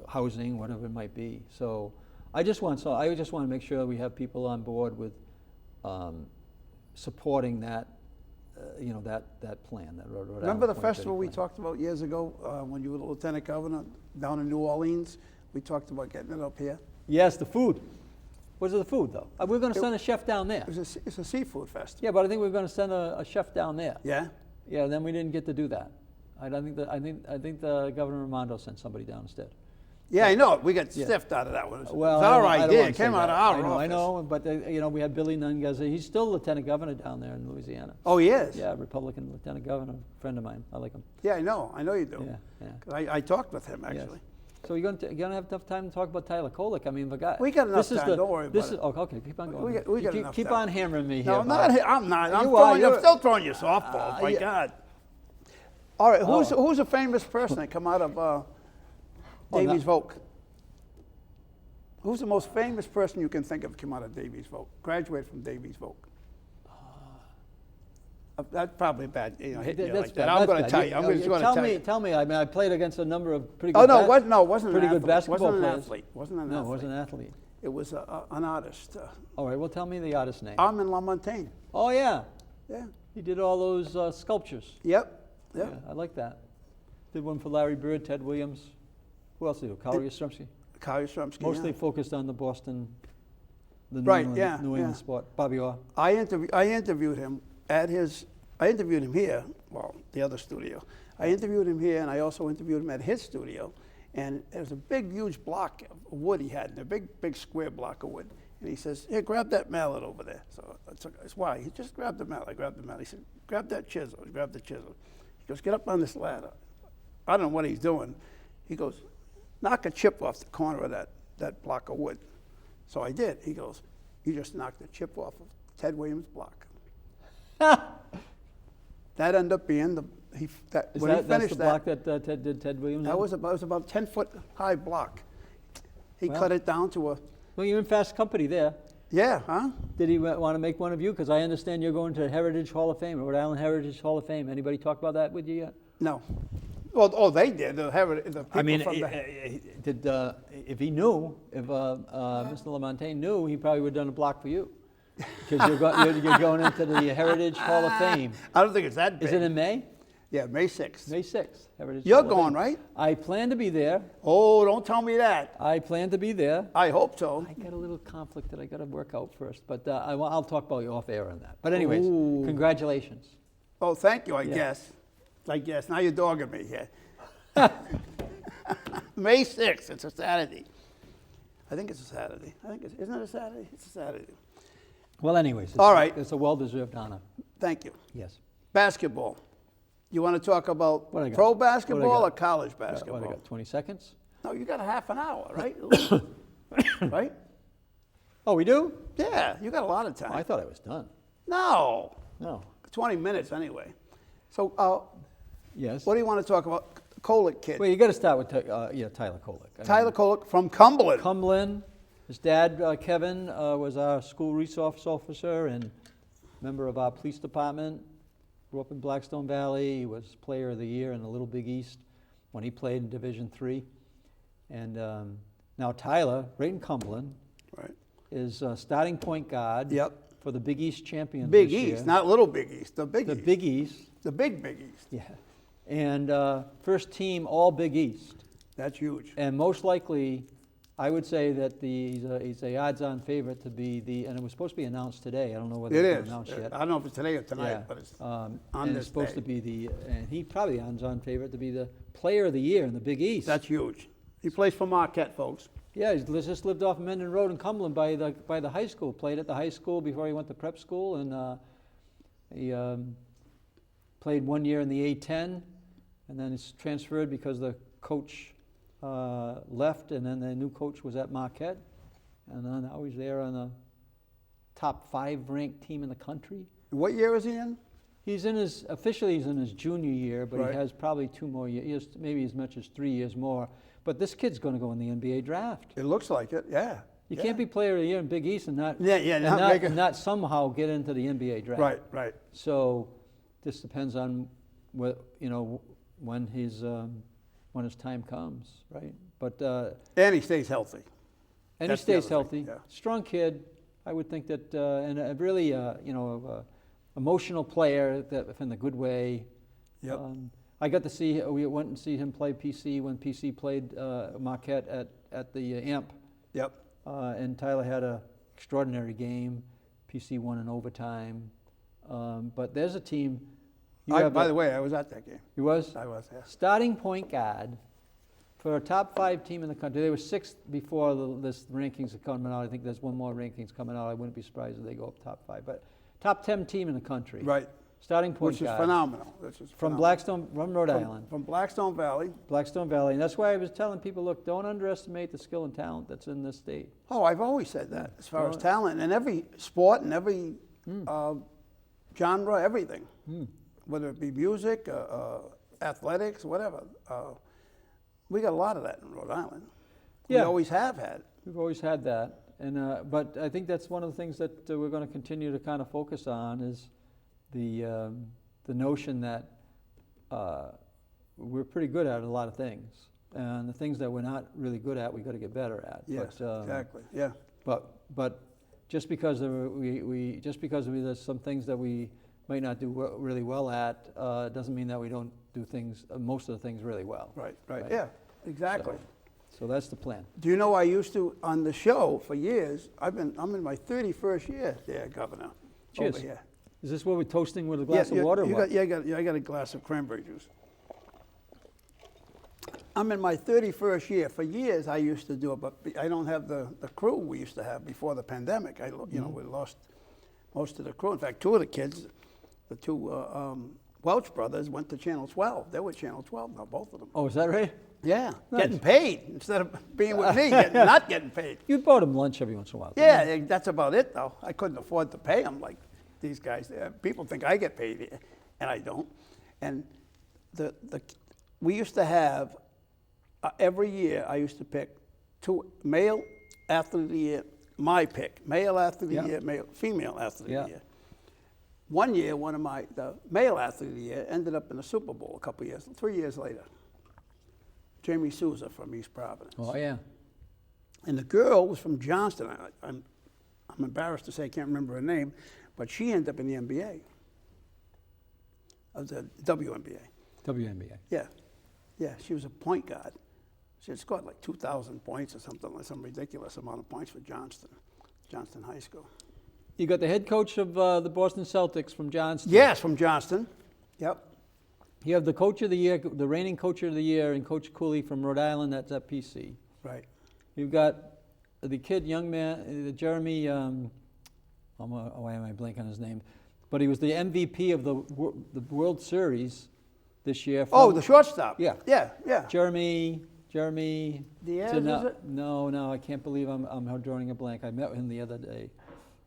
housing, whatever it might be. So I just want to make sure we have people on board with supporting that, that plan, that Rhode Island Remember the 2030 festival we plan. talked about years ago when you were the lieutenant governor down in New Orleans? We talked about getting it up here. Yes, the food. Was it the food, though? We're going to send a chef down there. It's a seafood festival. Yeah, but I think we're going to send a chef down there. Yeah? Yeah, then we didn't get to do that. I think the Governor Raimondo sent somebody down instead. Yeah, I know. We got Yeah. stiffed out of that one. It Well, was I our don't- I don't idea. wanna It say came out of that. our I office. know, but we had Billy Nungaza. He's still lieutenant governor down there in Louisiana. Oh, he is? Yeah, Republican lieutenant governor, friend of mine. I like him. Yeah, I know. I know you do. Yeah, yeah. 'Cause I talked with him, Yes. actually. So you're going to have enough time to talk about Tyler Kolick. I mean, the guy. We got enough this is time, don't worry this about is, okay, keep on going. We got enough keep time. on hammering me No, here. I'm Bob. not. I'm not. I'm, You are, I'm you're- still throwing you softballs. My yeah. God. All right, Oh. who's a famous person that come out of Davies Voc? Who's the most famous person you can think of came out of Davies Voc? Graduated from Davies Voc. That's probably bad. Hitting you That's like that. bad, I'm that's going to bad. tell you. I'm just going to tell you. Tell me. I mean, I played against a number of pretty good. Oh no, it wasn't pretty an good athlete. basketball Wasn't an players. athlete. Wasn't an No, it athlete. wasn't an athlete. It was an artist. All right, well, tell me the artist's name. Armand Lamontagne. Oh yeah, Yeah. he did all those sculptures. Yep. Yeah, I like that. Did one for Larry Bird, Ted Williams. Who else did he do? Kyle Yastrzemski. Kyle Yastrzemski. Mostly yeah. focused on the Boston, the Right, New yeah, England yeah. sport. Bobby Orr. I interviewed him at his. I interviewed him here. Well, the other studio. I interviewed him here, and I also interviewed him at his studio. And there was a big, huge block of wood he had, a big square block of wood. And he says, "Here, grab that mallet over there." So it's why he just grabbed the mallet. I grabbed the mallet. He said, "Grab that chisel." He grabbed the chisel. He goes, "Get up on this ladder." I don't know what he's doing. He goes, "Knock a chip off the corner of that block of wood." So I did. He goes, "You just knocked a chip off of Ted Williams' block." That ended up being when he That's the finished block that Ted Williams? that was about 10-foot high block. He Well. cut it down to a, Well, you're in fast company there. yeah, huh? Did he want to make one of you? Because I understand you're going to Heritage Hall of Fame, Rhode Island Heritage Hall of Fame. Anybody talk about that with you yet? No. Well, oh, they did. The people I mean, from the, if he knew, if Mr. LaMontagne knew, he probably would have done a block for you. Because you're going into the Heritage Hall of Fame. I don't think it's that big. Is it in May? Yeah, May 6th. May 6th, Heritage You're Hall of going, Fame. right? I plan to be there. Oh, don't tell me that. I plan to be there. I hope so. I got a little conflict that I got to work out first, but I'll talk about you off air on that. But anyways, Ooh. congratulations. Oh, thank you, I Yeah. guess. I guess. Now you're dogging me here. May 6th, it's a Saturday. I think it's a Saturday. Isn't it a Saturday? It's a Saturday. Well, anyways, All right. It's a well-deserved honor. Thank you. Yes. Basketball. You want to talk about What I got? pro What I basketball got? or college What basketball? I got? 20 seconds. No, you got a half an hour, right? Right? Oh, we do? Yeah, you got a lot of Oh, I time. thought I was done. No, No. 20 minutes anyway. So, Yes. what do you want to talk about? Kolick kid. Well, you got to start with Tyler Kolick. I mean, Tyler Kolick from Cumberland. Cumberland. His dad, Kevin, was our school resource officer and member of our police department. Grew up in Blackstone Valley. He was Player of the Year in the Little Big East when he played in Division III. And now Tyler, right in Cumberland, Right. is starting point guard Yep. for the Big East champions Big this East, year. not Little Big East. The Big The East. Big East, The Big East. yeah. And first team All Big East. That's huge. And most likely, I would say that he's a odds-on favorite to be and it was supposed to be announced today. I don't know whether It it's been is. announced yet. I don't know if it's today or tonight, Yeah. but it's and on it's this supposed to day. be and he probably odds-on favorite to be the Player of the Year in the Big East. That's huge. He plays for Marquette, folks. Yeah, he's just lived off Mendon Road in Cumberland by the high school. Played at the high school before he went to prep school, and he played 1 year in the A-10, and then he's transferred because the coach left, and then the new coach was at Marquette, and then now he's there on the top 5 ranked team in the country. What year is he in? Officially he's in his junior year, but Right. he has probably 2 more years. He has maybe as much as 3 years more. But this kid's going to go in the NBA draft. It looks like it, yeah. You Yeah. can't be Player of the Year in Big East and not Yeah, and not not, make it- and not somehow get into the NBA draft. Right, right. So this depends on when his time comes, right? But And he stays healthy. and That's he the stays other thing, healthy. yeah. Strong kid. I would think that and a really emotional player that in a good way. Yep. I got to see. We went and see him play PC when PC played Marquette at the AMP, Yep. and Tyler had an extraordinary game. PC won in overtime, but there's a team. By the way, I was at that game. He was I was, yeah. starting point guard for a top 5 team in the country. They were 6th before this rankings are coming out. I think there's one more rankings coming out. I wouldn't be surprised if they go up top 5, but top 10 team in the country. Right. Starting point Which is guard. phenomenal. From Rhode Island. From Blackstone Valley. Blackstone Valley. And that's why I was telling people, look, don't underestimate the skill and talent that's in this state. Oh, I've always said that as far as Well, talent in every sport and every genre, everything. Whether it be music, athletics, whatever. We got a lot of that in Rhode Island. We Yeah. always have had. We've always had that. And but I think that's one of the things that we're going to continue to kind of focus on is the notion that we're pretty good at a lot of things. And the things that we're not really good at, we got to get better at. Yes, But, exactly. Yeah. But just because there's some things that we might not do really well at, doesn't mean that we don't do things, most of the things really well. Right. Right. Yeah, exactly. So that's the plan. Do you know I used to, on the show for years, I'm in my 31st year there, Governor. Cheers. Over here. Is this what we're toasting with a glass of water? Or what? I got a glass of cranberry juice. I'm in my 31st year. For years I used to do it, but I don't have the crew we used to have before the pandemic. We lost most of the crew. In fact, 2 of the kids, the 2 Welch brothers, went to Channel 12. They were Channel 12 now, both of them. Oh, is that right? Yeah, Nice. getting paid instead of being with me, not getting paid. You bought him lunch every once in a while. didn't you? Yeah, that's about it, though. I couldn't afford to pay them like these guys. People think I get paid, and I don't. And we used to have, every year, I used to pick two male athlete of the year, my pick, male athlete of the Yeah. year, female athlete Yeah. of the year. One year, the male athlete of the year ended up in the Super Bowl 3 years later. Jamie Souza from East Providence. Oh, yeah. And the girl was from Johnston. I'm embarrassed to say I can't remember her name, but she ended up in the NBA, of the WNBA. WNBA. Yeah, she was a point guard. She had scored like 2,000 points or something, like some ridiculous amount of points for Johnston High School. You got the head coach of the Boston Celtics from Johnston. Yes, from Johnston. Yep. You have the coach of the year, the reigning coach of the year, and Coach Cooley from Rhode Island. That's at PC. Right. You've got the kid, young man, Jeremy. Why am I blanking on his name? But he was the MVP of the World Series this year. Oh, the shortstop. Yeah. Yeah. Jeremy. Diaz, is it? No, I can't believe I'm drawing a blank. I met with him the other day.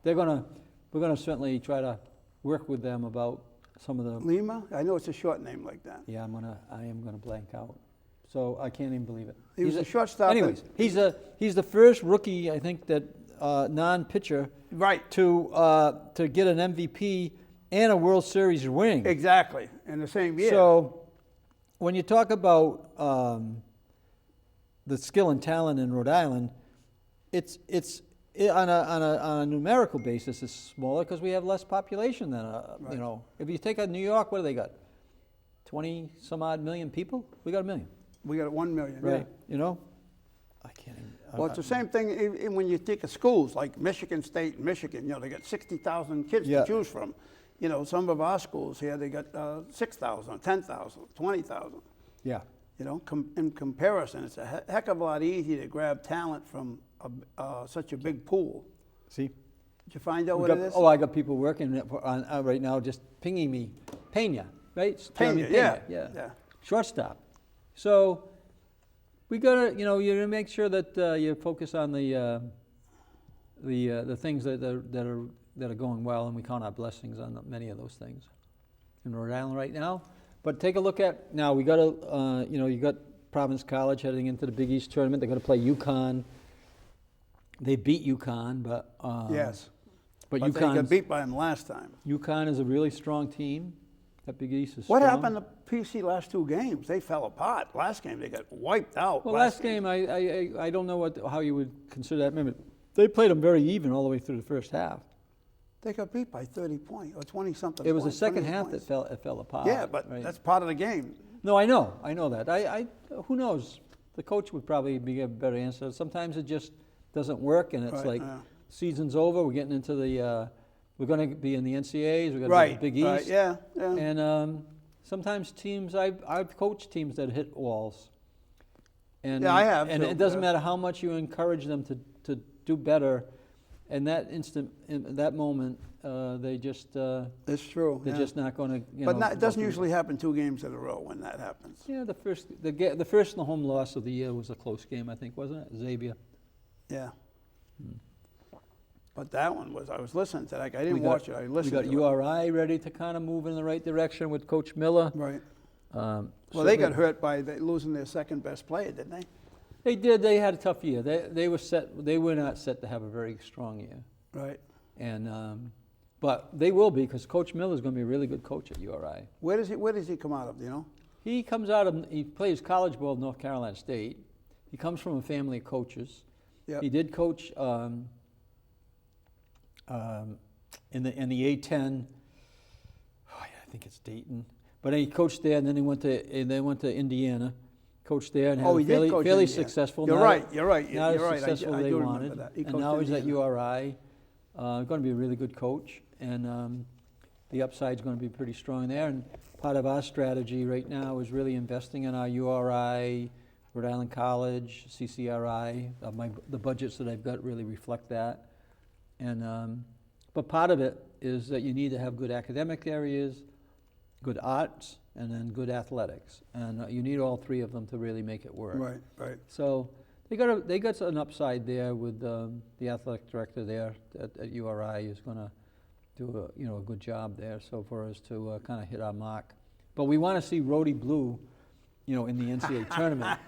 We're gonna certainly try to work with them about some of the. Lima? I know it's a short name like that. Yeah, I am gonna blank out. So I can't even believe it. He was a shortstop. Anyways, he's the first rookie, I think, that non-pitcher Right. to get an MVP and a World Series ring. Exactly. In the same year. So when you talk about the skill and talent in Rhode Island, it's on a numerical basis it's smaller because we have less population than Right. you know. If you take New York, what do they got? 20 some odd million people. We got 1 million. We got 1 million. Right. Yeah. You know, I can't even. Well, it's the same thing when you think of schools like Michigan State and Michigan. They got 60,000 kids Yeah. to choose from. Some of our schools here, they got 6,000, 10,000, 20,000. Yeah. In comparison, it's a heck of a lot easier to grab talent from such a big pool. See. Did you find out what it is? Oh, I got people working on right now just pinging me. Pena, right? It's Jeremy Pena, yeah. yeah. Shortstop. So we gotta, you gotta make sure that you focus on the things that are going well, and we count our blessings on many of those things in Rhode Island right now. But take a look at now. We got to, you got Providence College heading into the Big East tournament. They're going to play UConn. They beat UConn, but Yes. but But they got UConn beat by them last time. UConn is a really strong team. That Big East is What strong. happened to PC last two games? They fell apart. Last game, they got wiped out. Well, last game, I don't know how you would consider that. Remember, they played them very even all the way through the first half. They got beat by 30 points or 20-something It was the points, second 28 half points. that fell apart. Yeah, but right? that's part of the game. No, I know that. Who knows? The coach would probably be a better answer. Sometimes it just doesn't work, and it's Right, like yeah. season's over. We're getting into we're going to be in the NCAAs. We're going to Right, be in the Big right, East. yeah. And sometimes teams, I've coached teams that hit walls. And, Yeah, I have, And too, it doesn't yeah. matter how much you encourage them to do better. In that instant, in that moment, they just It's true. they're yeah. just not going to. But it doesn't usually happen 2 games in a row when that happens. Yeah, the first home loss of the year was a close game, I think, wasn't it? Xavier. Yeah. But that one was, I was listening to that. I didn't watch it. I listened We to got URI ready to kind of move in the right direction with Coach Miller. it. Right. Well, Well, they got hurt by losing their second best player, didn't they? They did. They had a tough year. They were set. They were not set to have a very strong year. Right. And but they will be, because Coach Miller is going to be a really good coach at URI. Where does he come out of, do you know? He comes out of, he plays college ball at North Carolina State. He comes from a family of coaches. Yep. He did coach in the A10. Oh, yeah, I think it's Dayton. But he coached there, and then he went to Indiana, coached there, and had He did coach fairly Indiana. successful. You're not- right. You're right. Not You're as right. successful I as they do remember wanted. that. He And coached now he's at Indiana. URI. Going to be a really good coach, and the upside's going to be pretty strong there. And part of our strategy right now is really investing in our URI, Rhode Island College, CCRI. The budgets that I've got really reflect that. And but part of it is that you need to have good academic areas, good arts, and then good athletics. And you need all 3 of them to really make it work. Right, right. So they got an upside there with the athletic director there at URI is going to do a good job there. So for us to kind of hit our mark, but we want to see Rhodey Blue, in the NCAA tournament.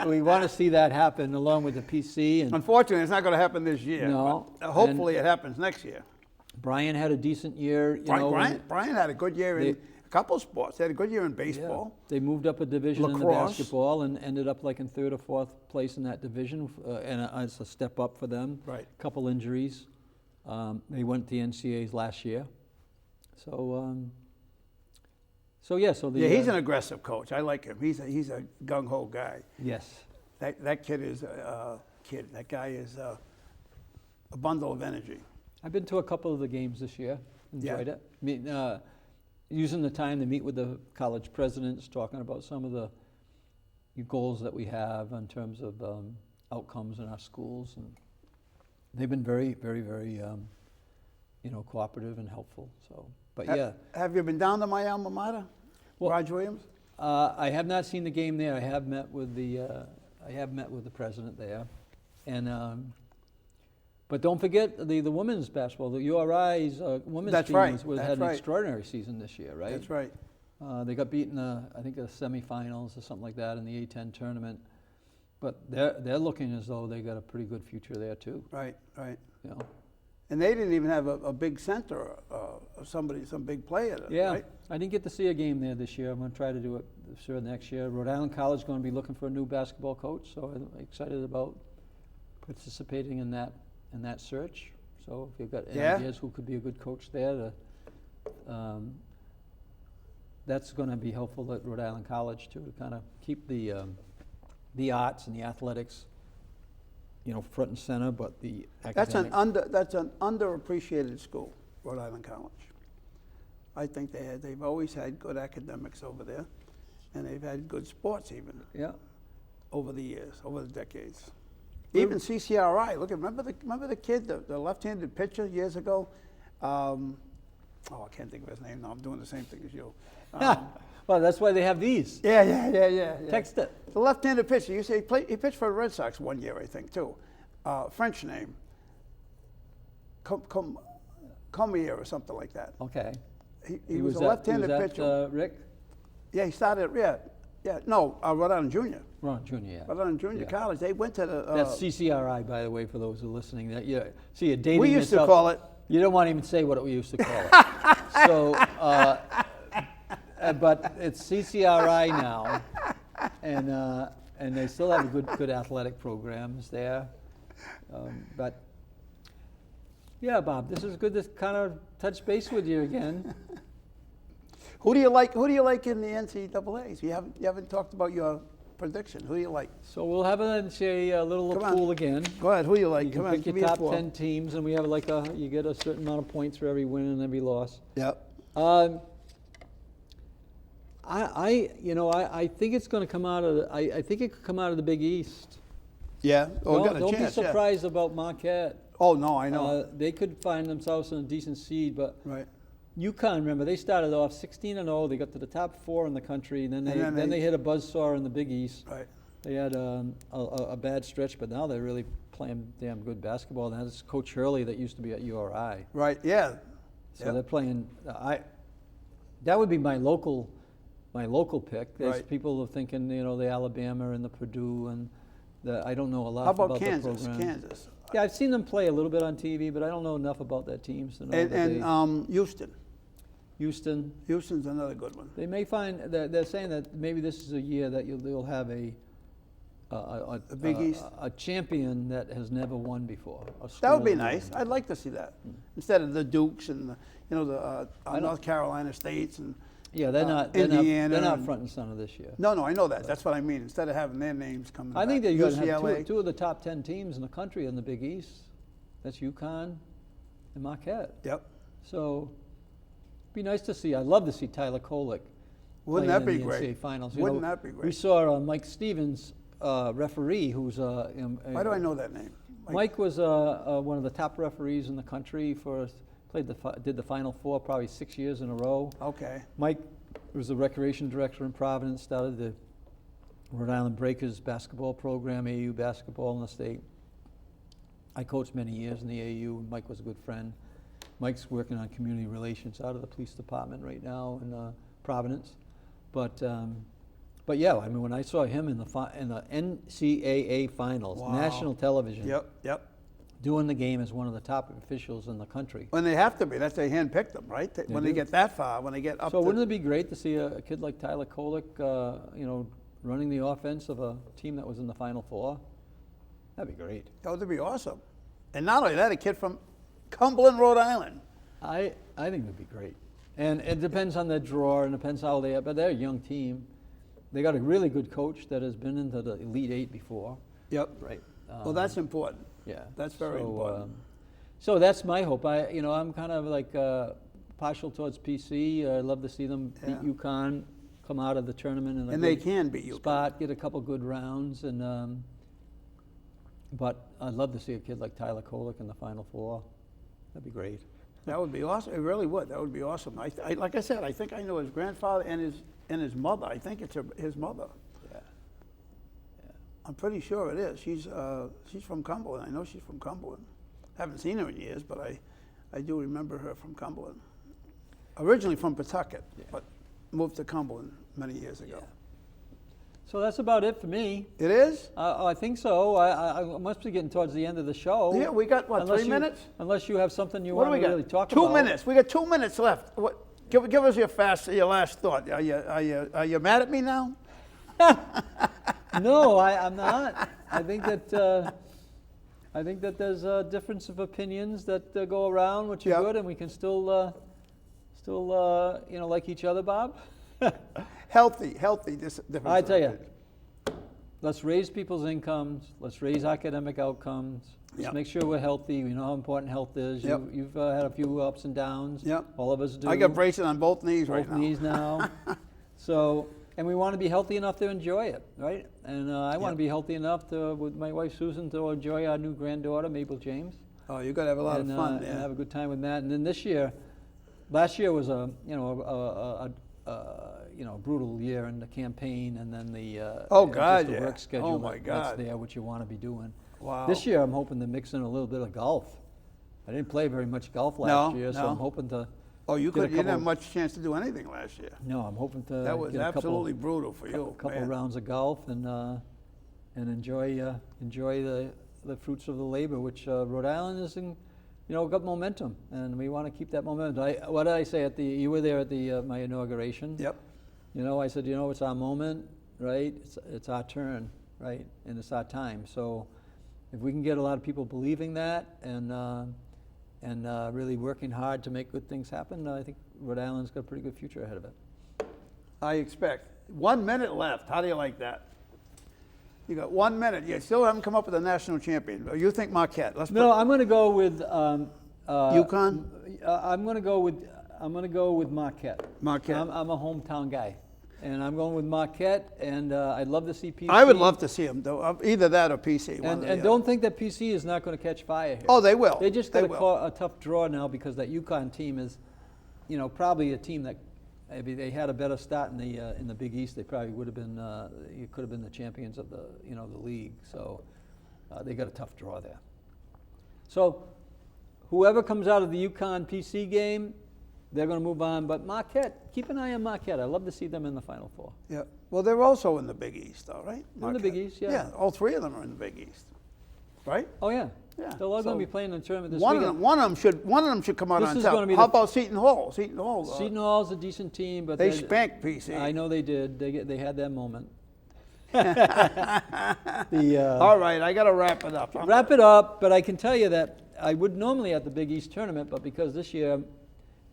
We want to see that happen along with the PC. And Unfortunately, it's not going to happen this year. No. But hopefully it happens next year. Brian had a decent year. Brian had a good year in a couple of sports. He had a good year in baseball. Yeah. They moved up a division in the Lacrosse. basketball and ended up like in 3rd or 4th place in that division, and it's a step up for them. Right. Couple injuries. They went to the NCAAs last year. So He's an aggressive coach. I like him. He's a gung-ho guy. Yes. That kid is a kid. That guy is a bundle of energy. I've been to a couple of the games this year. Enjoyed it. Using the time to meet with the college presidents, talking about some of the goals that we have in terms of outcomes in our schools, and they've been very, very, very, cooperative and helpful. So, but Have you been down to my alma mater, Roger Williams? I have not seen the game there. I have met with the president there, and. But don't forget the women's basketball. The URI's women's team had an extraordinary season this year, right? That's right. They got beaten, I think, the semifinals or something like that in the A10 tournament. But they're looking as though they got a pretty good future there too. Right. And they didn't even have a big center, some big player. Yeah, right? I didn't get to see a game there this year. I'm going to try to do it next year. Rhode Island College is going to be looking for a new basketball coach, so I'm excited about participating in that search. So if you've got any ideas who could be a good coach there, that's going to be helpful at Rhode Island College too, to kind of keep the arts and the athletics, front and center, but the academic. That's an underappreciated school, Rhode Island College. I think they've always had good academics over there, and they've had good sports even. Yeah. Over the years, over the decades. Even CCRI. Look, remember the kid, the left-handed pitcher years ago? I can't think of his name now. I'm doing the same thing as you. Well, that's why they have these. Yeah. Text it. The left-handed pitcher. You say he pitched for the Red Sox one year, I think, too. French name. Comier or something like that. Okay. He was a left-handed pitcher. Rick? Yeah, he started. No, Rhode Island Junior. Rhode Island Junior, yeah. Rhode Island Junior College. They went to the. That's CCRI, by the way, for those who are listening. That you're dating we used to call it. You don't want to even say what we used to call it. So, but it's CCRI now, and they still have good athletic programs there. But yeah, Bob, this is good to kind of touch base with you again. Who do you like in the NCAAs? You haven't talked about your prediction. Who do you like? So we'll have a little pool again. Go ahead. Who do you like? You can pick your top 10 teams, and we have you get a certain amount of points for every win and every loss. Yep. I think it's going to come out of. I think it could come out of the Big East. Yeah. Don't be surprised about Marquette. Oh no, I know. They could find themselves in a decent seed, but. Right. UConn, remember, they started off 16-0. They got to the top 4 in the country, and then they hit a buzzsaw in the Big East. Right. They had a bad stretch, but now they're really playing damn good basketball. And that's Coach Hurley that used to be at URI. Right. Yeah. So they're playing. That would be my local pick. There's people are thinking, the Alabama and the Purdue, and I don't know a lot about Kansas? The program. Kansas. Yeah, I've seen them play a little bit on TV, but I don't know enough about that team. So Houston. Houston's another good one. They may find they're saying that maybe this is a year that they'll have a Big East, a champion that has never won before. That would be nice. I'd like to see that instead of the Dukes and the North Carolina States and they're not Indiana. They're not front and center this year. No, I know that. That's what I mean. Instead of having their names coming. I think back. they're going to have two of the top 10 teams in the country in the Big East. That's UConn and Marquette. Yep. So. Be nice to see. I'd love to see Tyler Kolek. Wouldn't that be in the great? NCAA finals. Wouldn't that be great? We saw Mike Stevens, referee, who's why do I know that name? Mike was one of the top referees in the country did the Final Four probably 6 years in a row. Okay. Mike was the recreation director in Providence. Started the Rhode Island Breakers basketball program, AAU basketball in the state. I coached many years in the AAU. Mike was a good friend. Mike's working on community relations out of the police department right now in Providence, but But yeah, I mean, when I saw him in the NCAA finals, Wow. national television, Yep. doing the game as one of the top officials in the country. When they have to be, that's they handpick them, right? When they do. get that far, when they get up So to. wouldn't it be great to see a kid like Tyler Kolek, running the offense of a team that was in the Final Four? That'd be great. That would be awesome. And not only that, a kid from Cumberland, Rhode Island. I think it'd be great. And it depends on their draw and depends how they are, but they're a young team. They got a really good coach that has been into the Elite Eight before. Yep. Right. Well, that's important. Yeah. That's very important. So that's my hope. I'm kind of like partial towards PC. I'd love to see them beat Yeah. UConn, come out of the tournament in a And they good can beat UConn. spot, get a couple good rounds, and but I'd love to see a kid like Tyler Kolek in the Final Four. That'd be great. That would be awesome. It really would. That would be awesome. I like I said, I think I know his grandfather and his mother. I think it's his mother. Yeah. I'm pretty sure it is. She's from Cumberland. I know she's from Cumberland. Haven't seen her in years, but I do remember her from Cumberland. Originally from Pawtucket, but moved to Cumberland many years ago. Yeah. So that's about it for me. It is? I think so. I must be getting towards the end of the show. Yeah, we got, what, 3 minutes? Unless you have something you What want do to we really got? talk 2 about. minutes. We got 2 minutes left. What? Give us your last thought. Are you mad at me now? No, I'm not. I think that there's a difference of opinions that go around, which is Yep. good, and we can still like each other, Bob. Healthy difference. I tell you, let's raise people's incomes. Let's raise academic outcomes. Let's Yep. make sure we're healthy. We know how important health is. Yep. You've had a few ups and downs. Yep. All of us do. I got braces on both knees right both now. knees now. So, and we want to be healthy enough to enjoy it, right? And I want to Yep. be healthy enough to, with my wife Susan, to enjoy our new granddaughter, Mabel James. Oh, you're gonna have a lot of fun. And Yeah. have a good time with Matt. And then last year was a brutal year in the campaign, and then the Oh, just God, the yeah. work schedule Oh, my that's God. there, what you want to be doing. Wow. This year, I'm hoping to mix in a little bit of golf. I didn't play very much golf last year, so no. I'm hoping to. Oh, you get a didn't have couple- much chance to do anything last year. No, I'm hoping to. That was get a couple- absolutely brutal for you. A couple man. rounds of golf and enjoy the fruits of the labor, which Rhode Island is got momentum, and we want to keep that momentum. What did I say you were there at my inauguration? Yep. I said, it's our moment, right? It's our turn, right? And it's our time. So if we can get a lot of people believing that and really working hard to make good things happen, I think Rhode Island's got a pretty good future ahead of it. I expect. 1 minute left. How do you like that? You got 1 minute. You still haven't come up with a national champion. You think Marquette? No, I'm going to go with UConn? I'm going to go with Marquette. Marquette. I'm a hometown guy, and I'm going with Marquette. And I'd love to see PC. I would love to see them, though. Either that or PC. And don't think that PC is not going to catch fire here. Oh, they will. They just got will. a tough draw now because that UConn team is, probably a team that maybe they had a better start in the Big East. They probably would have been. You could have been the champions of the league. So they got a tough draw there. So whoever comes out of the UConn PC game, they're going to move on. But Marquette, keep an eye on Marquette. I'd love to see them in the Final Four. Yeah. Well, they're also in the Big East, though, right? In the Big East, yeah. Yeah, all three of them are in the Big East, right? Oh yeah. Yeah, They're all so going to be playing in the tournament this One weekend. of them should come out This on is top. gonna be How the- about Seton Hall? Seton Hall. Seton Hall's a decent team, but They spanked PC. I know they did. They had that moment. All right, I got to wrap it up. Wrap it up, but I can tell you that I would normally at the Big East tournament, but because this year,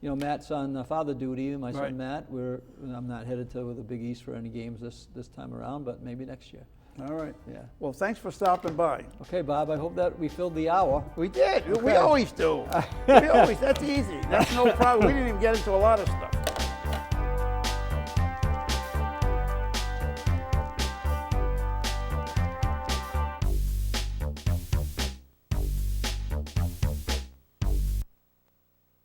Matt's on father duty, my son Right. Matt, I'm not headed to the Big East for any games this time around, but maybe next year. All right. Yeah. Well, thanks for stopping by. Okay, Bob. I hope that we filled the hour. We did. We Okay. always do. That's easy. That's no problem. We didn't even get into a lot of stuff.